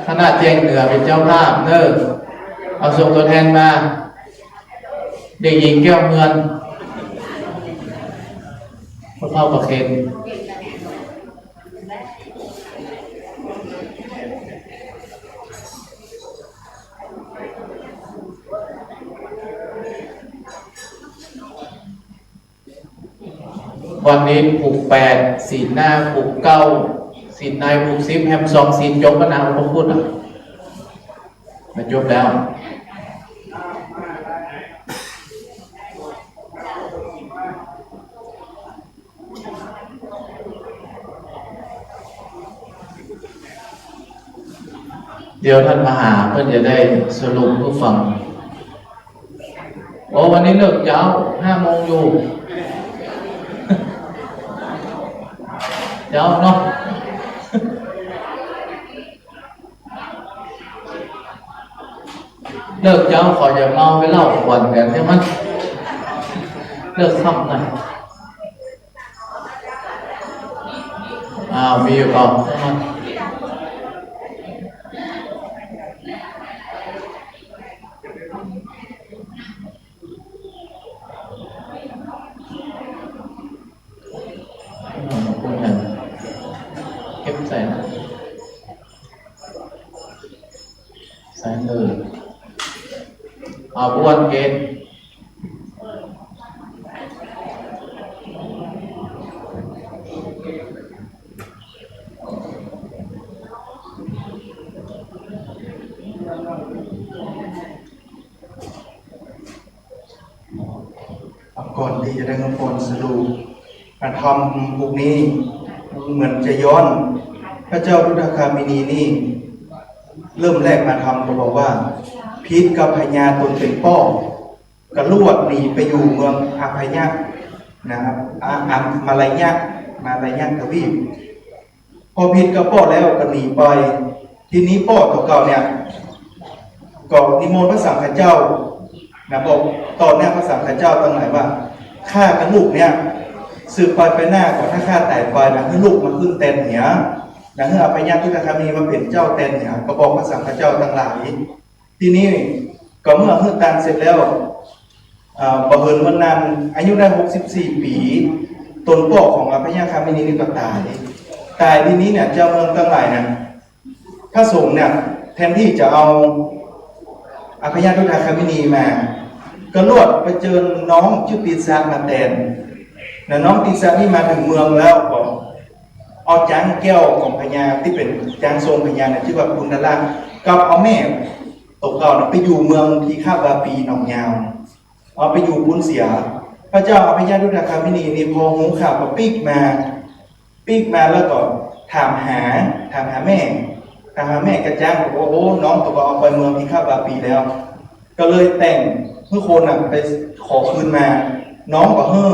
คณะแจงเหนือเป็นเจ้าภาพเนอะเอาส่งตัวแทนมาเด็กหญิงแก้วเงินเข้าประเคนวันนี้ผูก8ศีลหน้าผูก9ศีลในผูก10แฮม2ศีลจบก็นาพระพุทธมาจบแล้วเดี๋ยวท่านมหาเพื่อนจะได้สรุปผู้ฟังโอ้วันนี้เลิกยาว5 โมงอยู่ยาวเนาะเลิกยาวขออย่าเมาไปเล่าวันกันใช่ไหมเลิกค่ำหน่อยมีอยู่ก่อนเก็บใส่นะใส่เลยบ้วนเกณฑ์ก่อนที่จะได้เงินผลสรุปการทำพวกนี้เหมือนจะย้อนพระเจ้าพุทธคามินีนี่เริ่มแรกมาทำก็บอกว่าพิษกับพญาตนเป็นป้อกระลวดหนีไปอยู่เมืองอาพยะนะครับมาลายะทวีปพอพิษกับป้อแล้วก็หนีไปทีนี้ป้อตัวเก่าเนี่ยก็นิมนต์พระสังฆเจ้านะบอกตอนนี้พระสังฆเจ้าตั้งหลายว่าข้ากับลูกเนี่ยสืบไปหน้าก่อนถ้าข้าแต่ไปนะให้ลูกมาขึ้นเต็นเหนียนะให้อภัยญาตุกคามีมาเป็นเจ้าเต็นเหนียก็บอกพระสังฆเจ้าตั้งหลายทีนี้ก็เมื่อเฮือตานเสร็จแล้วประเหินวันนั้นอายุได้64 ปีตนพ่อของอภัยญาคามินีนี่ก็ตายทีนี้เนี่ยเจ้าเมืองตั้งหลายนะพระสงฆ์เนี่ยแทนที่จะเอาอภัยญาตุกคามินีมาก็ลวดไปเจอน้องชื่อปีศาจมาแทนนะน้องปีศาจนี่มาถึงเมืองแล้วก็เอาจานแก้วของพญาที่เป็นจานทรงพญาเนี่ยชื่อว่าปุณณราชกับเอาแม่ตกเก่าไปอยู่เมืองที่ข้าบาปีหนองยาวเอาไปอยู่บุญเสียพระเจ้าอภัยญาตุกคามินีนี่พอหูข่าวก็ปีกมาแล้วก็ถามหาแม่กระจ้างบอกว่าโอ้น้องตัวเอาไปเมืองที่ข้าบาปีแล้ว ก็เลยแต่งเพื่อคนไปขอคืนมาน้องกับเฮื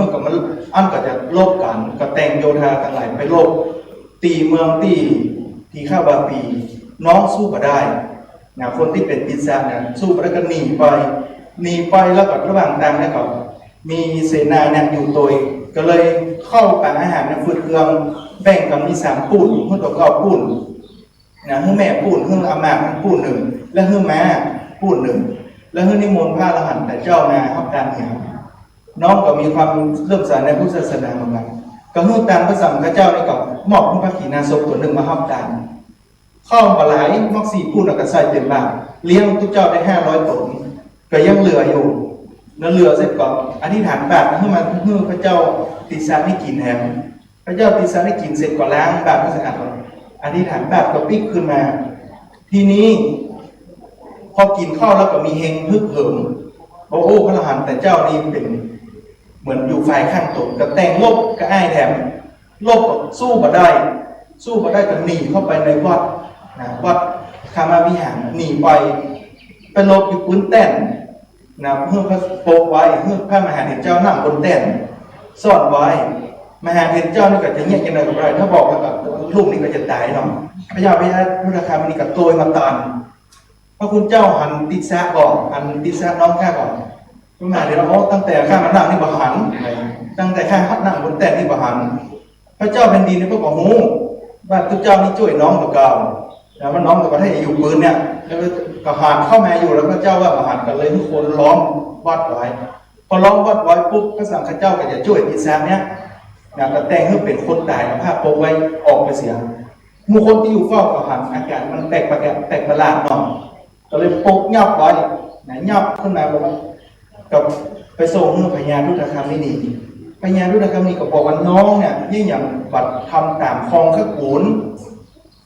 อกับมันอันก็จะลบกันก็แต่งโยธาต่างหลายไปลบตีเมืองตีข้าวบาปีน้องสู้ก็ได้นะคนที่เป็นปิศาจเนี่ยสู้ไปแล้วก็หนีไปแล้วก็ระหว่างทางเนี่ยก็มีเสนาเนี่ยอยู่ตัวก็เลยเข้าปานอาหารเนี่ยฟืดเครื่องแบ่งกันมี3ปูนเพื่อตัวเก่าปูนนะเพื่อแม่ปูนเพื่ออามาปูนหนึ่งและเพื่อแม่ปูนหนึ่งและเพื่อนิมนต์พระอรหันต์แต่เจ้านาเข้าการเหี่ยวน้องก็มีความเริ่มสายในพุทธศาสนาเหมือนกันก็เพื่อตามพระสังฆเจ้านี่ก็มอบพระขีณาสพตัวหนึ่งมาเข้าการเข้ามาหลายมอก4ปูนก็ใส่เต็มบ้านเลี้ยงทุกเจ้าได้500 ตนก็ยังเหลืออยู่แล้วเหลือเสร็จก่อนอธิษฐานบาตรเพื่อมาเพื่อพระเจ้าติสานิกินแถมพระเจ้าติสานิกินเสร็จก็ล้างบาตรให้สะอาดก่อนอธิษฐานบาตรก็ปิ๊กขึ้นมาทีนี้พอกินข้าวแล้วก็มีเฮงฮึกเหิมโอ้พระอรหันต์แต่เจ้านี่เป็นเหมือนอยู่ฝ่ายข้างตนก็แต่งลบก็อ้ายแถมลบก็สู้มาได้ก็หนีเข้าไปในวัดนะวัดคามาวิหารหนีไปลบอยู่พื้นแต้นนะเพื่อพระโปกไว้เพื่อพระมหาเถรเจ้านั่งบนแต้นซ่อนไว้มหาเถรเจ้านี่ก็จะเงียบกันเลยกับไรถ้าบอกแล้วกับลูกนี่ก็จะตายเนาะพระยาพุทธคามินีกับโตยมาตานพระคุณเจ้าหันติสะก่อนหันติสะน้องข้าก่อนพระมหาเถรเราตั้งแต่ข้ามานั่งที่บหันตั้งแต่ข้าพัดนั่งบนแต้นที่บหันพระเจ้าเป็นดินนี่พระบอกหูว่าทุกเจ้านี่ช่วยน้องตัวเก่าแล้วมันน้องตัวให้อยู่ปืนเนี่ยแล้วก็หานเข้ามาอยู่แล้วพระเจ้าว่าหานกันเลยทุกคนล้อมวัดไว้พอล้อมวัดไว้ปุ๊บพระสังฆเจ้าก็จะช่วยติสะเนี่ยนะก็แต่งให้เป็นคนตายเอาผ้าโปกไว้ออกไปเสียมูคนที่อยู่เฝ้ากับหันอาการมันแปลกประหลาดหน่อยก็เลยปกยับไว้นะยับขึ้นมาบอกว่ากับไปส่งเมื่อพญารุทธคามินีพญารุทธคามินีก็บอกว่าน้องเนี่ยยิ่งอย่างบัดทำตามคลองขกุล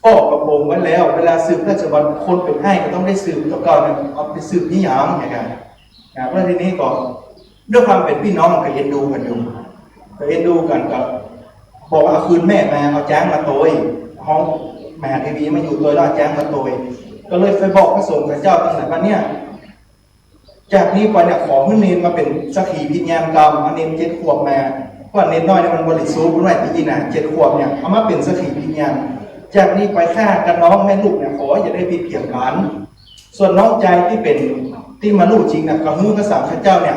ก็กระโปรงไว้แล้วเวลาสืบราชบัณฑิตคนเป็นให้ก็ต้องได้สืบตัวก่อนเอาไปสืบนิยามอย่างเงี้ยนะเพราะทีนี้ก็ด้วยความเป็นพี่น้องก็เอ็นดูกันอยู่ก็เอ็นดูกันกับบอกว่าเอาคืนแม่มาเอาจ้างมาโตยห้องมหาเทวีมาอยู่ตัวแล้วจ้างมาโตยก็เลยไปบอกพระสงฆ์พระเจ้าตั้งแต่วันเนี้ยจากนี้ไปเนี่ยขอให้เนรมาเป็นสักขีพิญญากรรมเอาเนร7 ขวบมาเพราะเนรน้อยเนี่ยมันบริสุทธิ์รุ่นไหนปีน่ะ7 ขวบเนี่ยเอามาเป็นสักขีพิญญาจากนี้ไปฆ่ากันน้องแม่ลูกเนี่ยขออย่าได้ผิดเพียงกันส่วนน้องใจที่มาลูกจริงเนี่ยก็ฮือพระสังฆเจ้าเนี่ย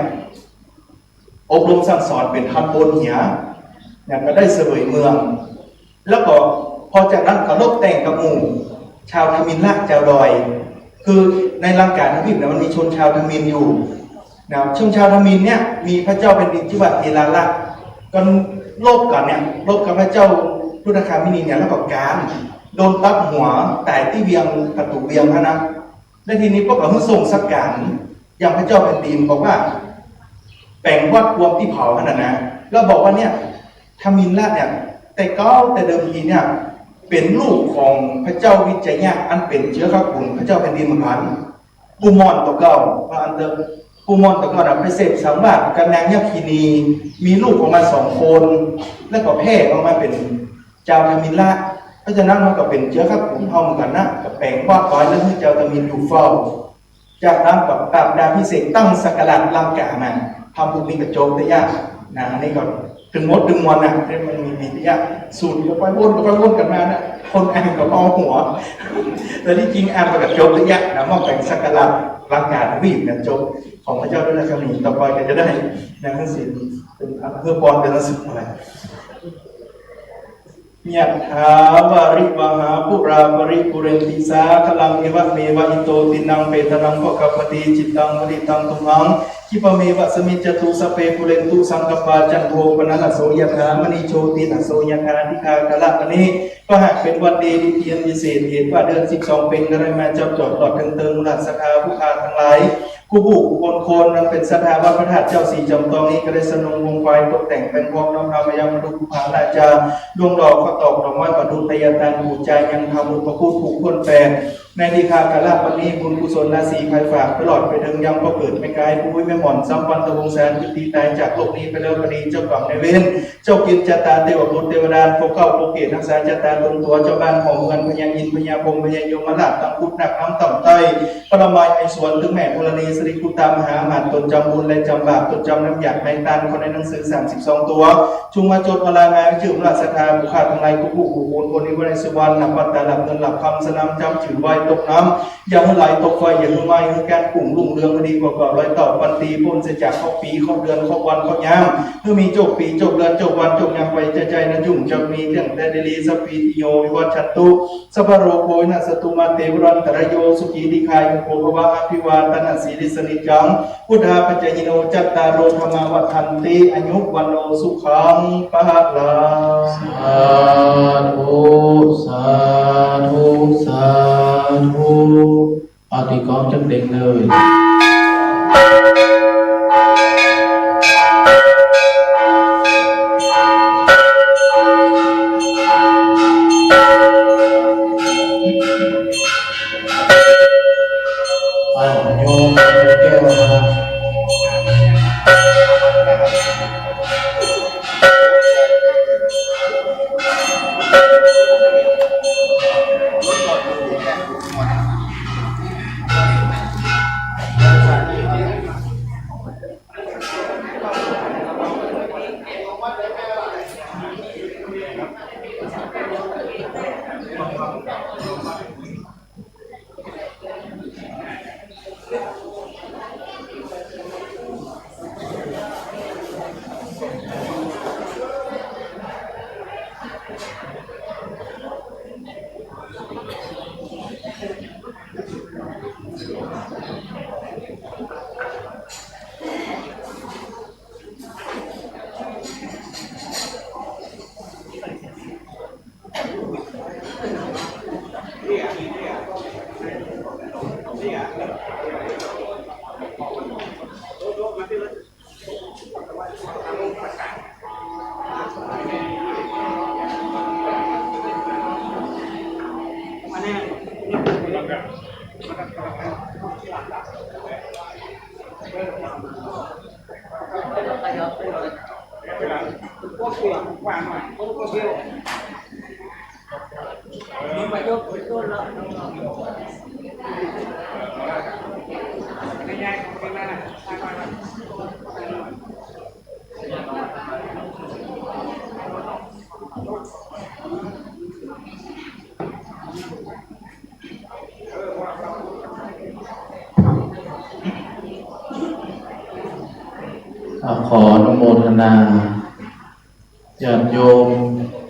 อบรมสั่งสอนเป็นทันบนเหียเนี่ยก็ได้เสวยเมืองแล้วก็พอจากนั้นก็ลบแต่งกับหมู่ชาวทมิฬละชาวดอยคือในลังกาทวีปเนี่ยมันมีชนชาวทมิฬอยู่นะชนชาวทมิฬเนี่ยมีพระเจ้าเป็นดินชื่อว่าเอลาละก็ลบกันเนี่ยลบกับพระเจ้าพุทธคามินีเนี่ยแล้วก็การโดนตัดหัวแต่ที่เวียงประตูเวียงนะและทีนี้พวกเราเพิ่งส่งสักการอย่างพระเจ้าเป็นดินบอกว่าแป่งวัดรวมที่เผาขนาดนะแล้วบอกว่าเนี่ยทมิฬละเนี่ยแต่เดิมทีเนี่ยเป็นลูกของพระเจ้าวิจัยยะอันเป็นเชื้อข้าวขุนพระเจ้าเป็นดินเหมือนกันปูมอนตัวเก่าพระอันเดิมปูมอนตัวเก่าไปเสพสังวาสกับนางยักษินีมีลูกออกมา2 คนแล้วก็แพร่ออกมาเป็นเจ้าทมิฬละเพราะฉะนั้นมันก็เป็นเชื้อข้าวขุนเท่ากันนะกับแป่งวัดไว้แล้วให้เจ้าทมิฬอยู่เฝ้าจากนั้นกับปราบดาพิเศษตั้งสักการะลังกามาทำบุญมีกระโจมได้ยากนะนี่ก็ถึงมดถึงมวลนะมันมีวิทยาสูตรก็ไปวนกันมานะคนอ่านก็เอาหัวแต่ที่จริงอ่านกับโจมได้ยากนะมอบแต่งสักการะลังกาวีบกันโจมของพระเจ้าด้วยนะคำนี้ต่อไปก็จะได้ในหนังสือเป็นเพื่อบอลเป็นหนังสืออะไรยัตถาวาริวหาปุราปริปุเรนติสาคลังเอวะเมวะอิโตตินังเปตนังภคปฏิจิตตังมริตังตุมังคิปะเมวะสมิจจตุสเปปุเรนตุสังกปาจันโทปนัสโสยถามณีโชตินะโสยถาธิคากะละปะนี้ก็หากเป็นวันดีที่เทียนพิเศษเหตุว่าเดือน12เป็นอะไรมาจับจอดตอดเติงรัศธาผู้ขาทั้งหลายผู้บุกคนนั้นเป็นสถาบันพระธาตุเจ้าสีจำตองนี้ก็ได้สนงวงไฟตกแต่งเป็นวงน้ำพยามดุภูผาราชาดวงดอกข้อตอกดอกไม้ประดุษยตันผูใจยังทำอุปคุตผูกพ้นแปร ในดีคากาลาปณีบุญกุศลนาสีภายฝากตลอดไปถึงยังก็เกิดไม่กายผู้ไม่หม่อนสัมปันตวงแสนยุติตายจากโลกนี้ไปแล้วพอดีเจ้ากรรมในายเวรเจ้ากินจตาเทวบุตรเทวดาพวกเข้าพวกเกศทักษาจตาตนตัวเจ้าบ้านของเงินพญายินพญาพงพญายมราชตั้งพุทธนักน้ำต่ำใต้ปรมัยในสวนถึงแม่ธรณีสริกุตามหาหมันตนจำบุญและจำบาปตนจำน้ำหยาดในตันคนในหนังสือ32ตัวจุงมาจดมาลายมาชื่อราชธาบุคคลทั้งหลายกุกุกุลคนนี้วันในสุวรรณหลับปัตตาหลับเงินหลับคำสนามจำจืดไว้ตกน้ำอย่าให้ไหลตกไฟอย่าให้ไหม้ให้การกลุ่มลุ่งเรืองคดีกว่าร้อยต่อปันตีพ้นเสียจากข้อปีข้อเดือนข้อวันข้อยามเมื่อมีจบปีจบเดือนจบวันจบยามไปใจนะยุ่งจะมีเรื่องแต่เดลีสปีติโยวิวัชชันตุสัพพโรโคนัสตุมาเตวรันตรโยสุขีดิคายโภควะอภิวาตนาสีลิสนิจังพุทธาปัจจยิโนจัตตารโรธรรมวัฏันติอายุวันโนสุขังปะลาสาธุสาธุสาธุเอาตีกลองจังเด็กเลยโยมแก้วมาขออนุโมทนาญาติโยม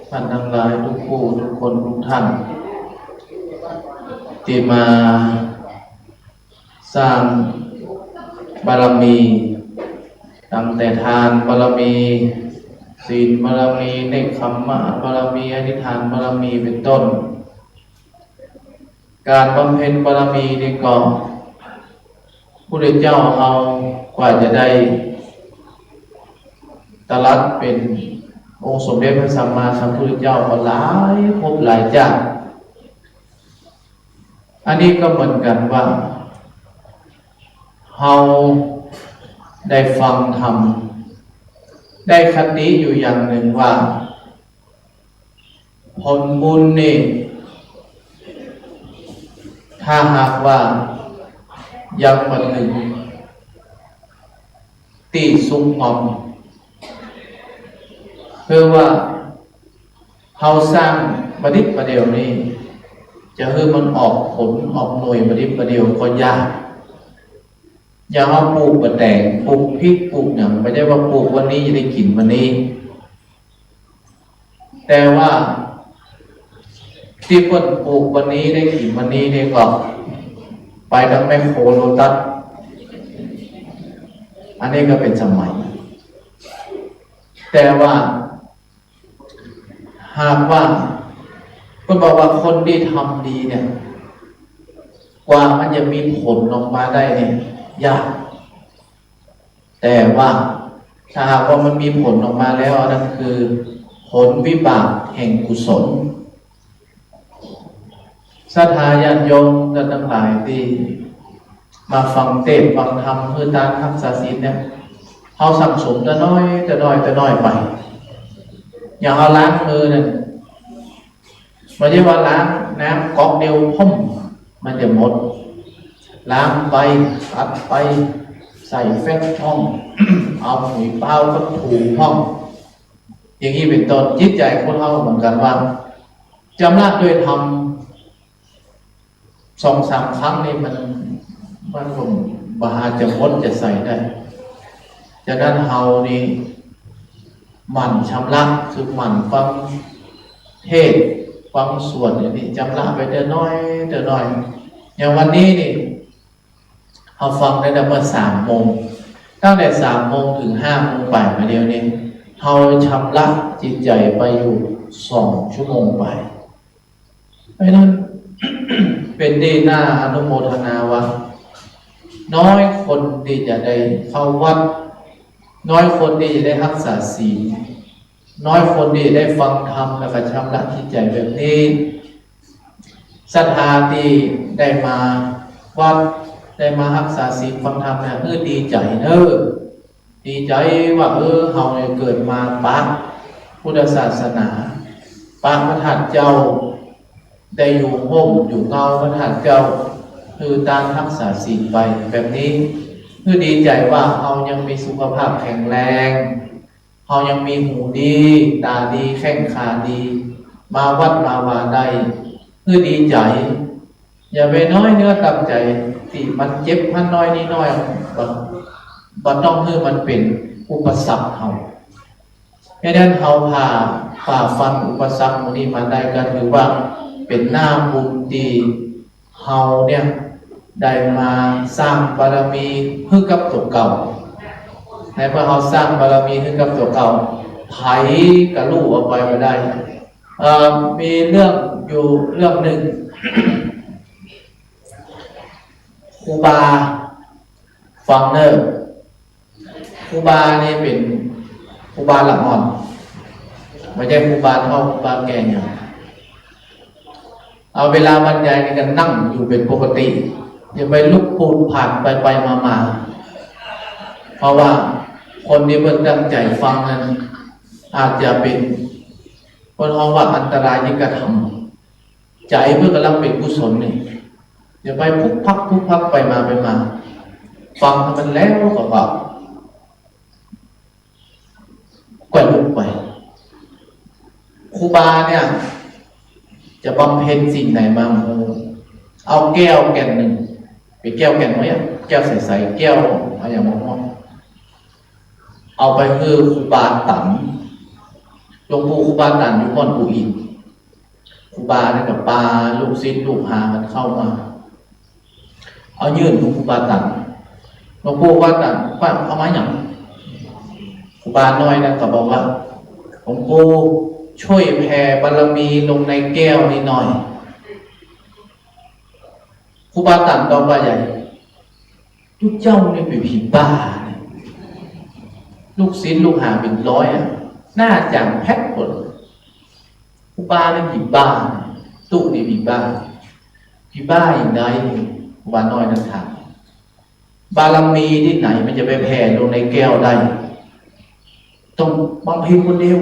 ท่านทั้งหลายทุกผู้ทุกคนทุกท่านที่มาสร้างบารมีตั้งแต่ทานบารมีศีลบารมีเนกขัมมะบารมีอธิษฐานบารมีเป็นต้นการบำเพ็ญบารมีนี่ก็พระพุทธเจ้าเอากว่าจะได้ตรัสเป็นองค์สมเด็จพระสัมมาสัมพุทธเจ้าก็หลายภพหลายชาติอันนี้ก็เหมือนกันว่าเราได้ฟังธรรมได้คติอยู่อย่างหนึ่งว่าผลบุญนี่ถ้าหากว่ายังมาถึงตีสุงอมคือว่าเราสร้างประดิษฐ์ประเดี๋ยวนี้จะให้มันออกผลออกหน่วยประดิษฐ์ประเดี๋ยวก็ยากอย่าเอาปลูกกระแตงปลูกพริกปลูกอย่างไม่ใช่ว่าปลูกวันนี้จะได้กินวันนี้แต่ว่าที่เพิ่นปลูกวันนี้ได้กินวันนี้ได้ก็ไปทั้งแมคโครโลตัสอันนี้ก็เป็นสมัยแต่ว่าหากว่าคุณบอกว่าคนที่ทำดีเนี่ยกว่ามันจะมีผลออกมาได้เนี่ยยากแต่ว่าถ้าหากว่ามันมีผลออกมาแล้วนั่นคือผลวิบากแห่งกุศล ศรัทธาญาติโยมกันทั้งหลายที่มาฟังเทศน์ฟังธรรมเพื่อตามรักษาศีลเนี่ยเขาสั่งสมแต่น้อยไปอย่างเอาล้างมือเนี่ยไม่ใช่ว่าล้างน้ำก๊อกเดียวพุ่มมันจะหมดล้างไปขัดไปใส่แฟบช่อง เอาหุยเป้าก็ถูห้องอย่างนี้เป็นต้นจิตใจคนเราเหมือนกันว่าจำละด้วยธรรม2-3 ครั้งนี่มันผมบาจะพ้นจะใส่ได้จากนั้นเฮานี่หมั่นชำระคือหมั่นฟังเทศฟังสวดอย่างนี้จำละไปเดินน้อยอย่างวันนี้นี่เราฟังได้แต่เมื่อ3 โมงตั้งแต่3 โมงถึง5 โมงไปมาเดียวนี้เราชำระจิตใจไปอยู่2 ชั่วโมงไปเพราะนั้น เป็นดีหน้าอนุโมทนาว่าน้อยคนที่จะได้เข้าวัดน้อยคนที่จะได้รักษาศีลน้อยคนที่ได้ฟังธรรมและกระชำระจิตใจแบบนี้ศรัทธาที่ได้มาวัดได้มารักษาศีลฟังธรรมเนี่ยดีใจดีใจว่าเฮาเนี่ยเกิดมาปักพุทธศาสนาปักพระธาตุเจ้าได้อยู่ห่มอยู่เงาพระธาตุเจ้าคือตามรักษาศีลไปแบบนี้คือดีใจว่าเฮายังมีสุขภาพแข็งแรงเฮายังมีหูดีตาดีแข้งขาดีมาวัดมาวาได้คือดีใจอย่าไปน้อยเนื้อต่ำใจที่มันเจ็บมันน้อยนี่น้อยบ่ต้องให้มันเป็นอุปสรรคเฮาเพราะนั้นเฮาฝ่าฟันอุปสรรคนี้มาได้ก็ถือว่าเป็นหน้าบุญดีเฮาเนี่ยได้มาสร้างบารมีให้กับตัวเก่าในเมื่อเฮาสร้างบารมีให้กับตัวเก่าไผก็รู้เอาไปมาได้มีเรื่องอยู่เรื่องหนึ่ง ครูบาฟังเนอร์ครูบานี่เป็นครูบาหลักอ่อนไม่ใช่ครูบาเท่าครูบาแก่เนี่ยเอาเวลาบรรยายในการนั่งอยู่เป็นปกติอย่าไปลุกปูนผ่านไปมาเพราะว่าคนที่เพิ่งตั้งใจฟังนั้นอาจจะเป็นคนห้องว่าอันตรายยิ่งกระทำใจเพื่อกำลังเป็นกุศลนี่อย่าไปพุกพักไปมาฟังให้มันแล้วก็แบบกว่าลุกไปครูบาเนี่ยจะบำเพ็ญสิ่งไหนบ้างเอาแก้วแก่นหนึ่งไปแก้วแก่นน้อยแก้วใสๆแก้วอะไรอย่างมองเอาไปคือครูบาตันหลวงปู่ครูบาตันอยู่ก้อนปู่อินครูบาเนี่ยกับปลาลูกศิษย์ลูกหามันเข้ามาเอายื่นครูบาตันหลวงปู่ครูบาตันว่าเอาไม้หยังครูบาน้อยนะก็บอกว่าหลวงปู่ช่วยแผ่บารมีลงในแก้วนี้หน่อยครูบาตันตอบว่าใหญ่ทุกเจ้านี่เป็นผีบ้าลูกศิษย์ลูกหาเป็น100หน้าจังแพ็คหมดครูบานี่ผีบ้าตู้นี่ผีบ้าอย่างไรครูบาน้อยนั่นถามบารมีที่ไหนมันจะไปแผ่ลงในแก้วได้ต้องบำเพ็ญคนเดียว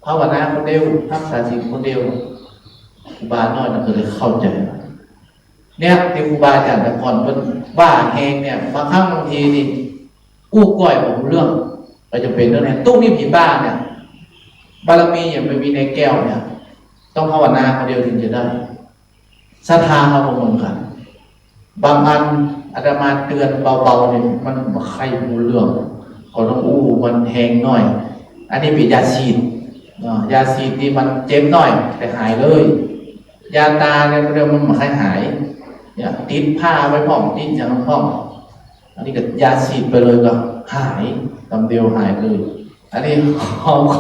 ภาวนาคนเดียวรักษาศีลคนเดียวครูบาน้อยนั่นก็เลยเข้าใจเนี่ยที่ครูบาอาจารย์แต่ก่อนเป็นบ้าแหงเนี่ยบางครั้งบางทีนี่กู้ก้อยผมเรื่องก็จะเป็นเรื่องนี้ตู้นี่ผีบ้าเนี่ยบารมีอย่างไม่มีในแก้วเนี่ยต้องภาวนาคนเดียวถึงจะได้ศรัทธาเขาเหมือนกันบางอันอาตมาเตือนเบาๆเนี่ยมันใครรู้เรื่องเขาต้องมันแหงหน่อยอันนี้เป็นยาฉีดนี่มันเจ็บหน่อยแต่หายเลยยาตาเนี่ยเรื่องมันไม่หายเนี่ยติดผ้าไว้พ่องติดอย่างพ่องอันนี้ก็ยาฉีดไปเลยก็หายตำเดียวหายเลยอันนี้เขาก็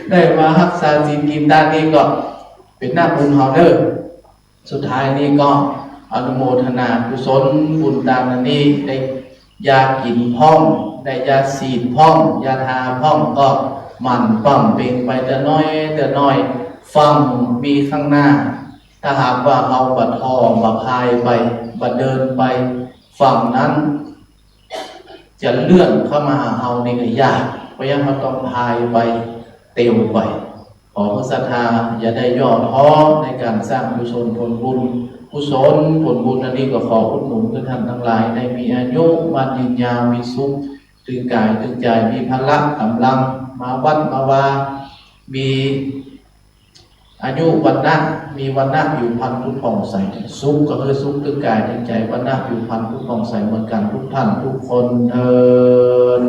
ได้มารักษาศีลกินด้านนี้ก็เป็นหน้าบุญเฮาเด้อสุดท้ายนี้ก็อนุโมทนากุศลบุญตามนี้ได้ยากินพ่องได้ยาฉีดพ่องยาทาพ่องก็มันปั้มเป็นไปแต่น้อยฟังมีข้างหน้า ถ้าหากว่าเอาบัดทอบัดพายไปบัดเดินไปฝั่งนั้น จะเลื่อนเข้ามาหาเฮาในก็ยากเพราะฉะนั้นเราต้องพายไปเตียวไปขอพระศรัทธาอย่าได้ย่อท้อในการสร้างกุศลผลบุญกุศลผลบุญอันนี้ก็ขออุดหนุนท่านทั้งหลายในมีอายุมันยืนยาวมีสุขถึงกายถึงใจมีพละกำลังมาวัดมาวามีอายุวันนะมีวันนะอยู่พันทุกผ่องใสสุขก็คือสุขถึงกายถึงใจวันนะอยู่พันทุกผ่องใสเหมือนกันทุกท่านทุกคนเถิด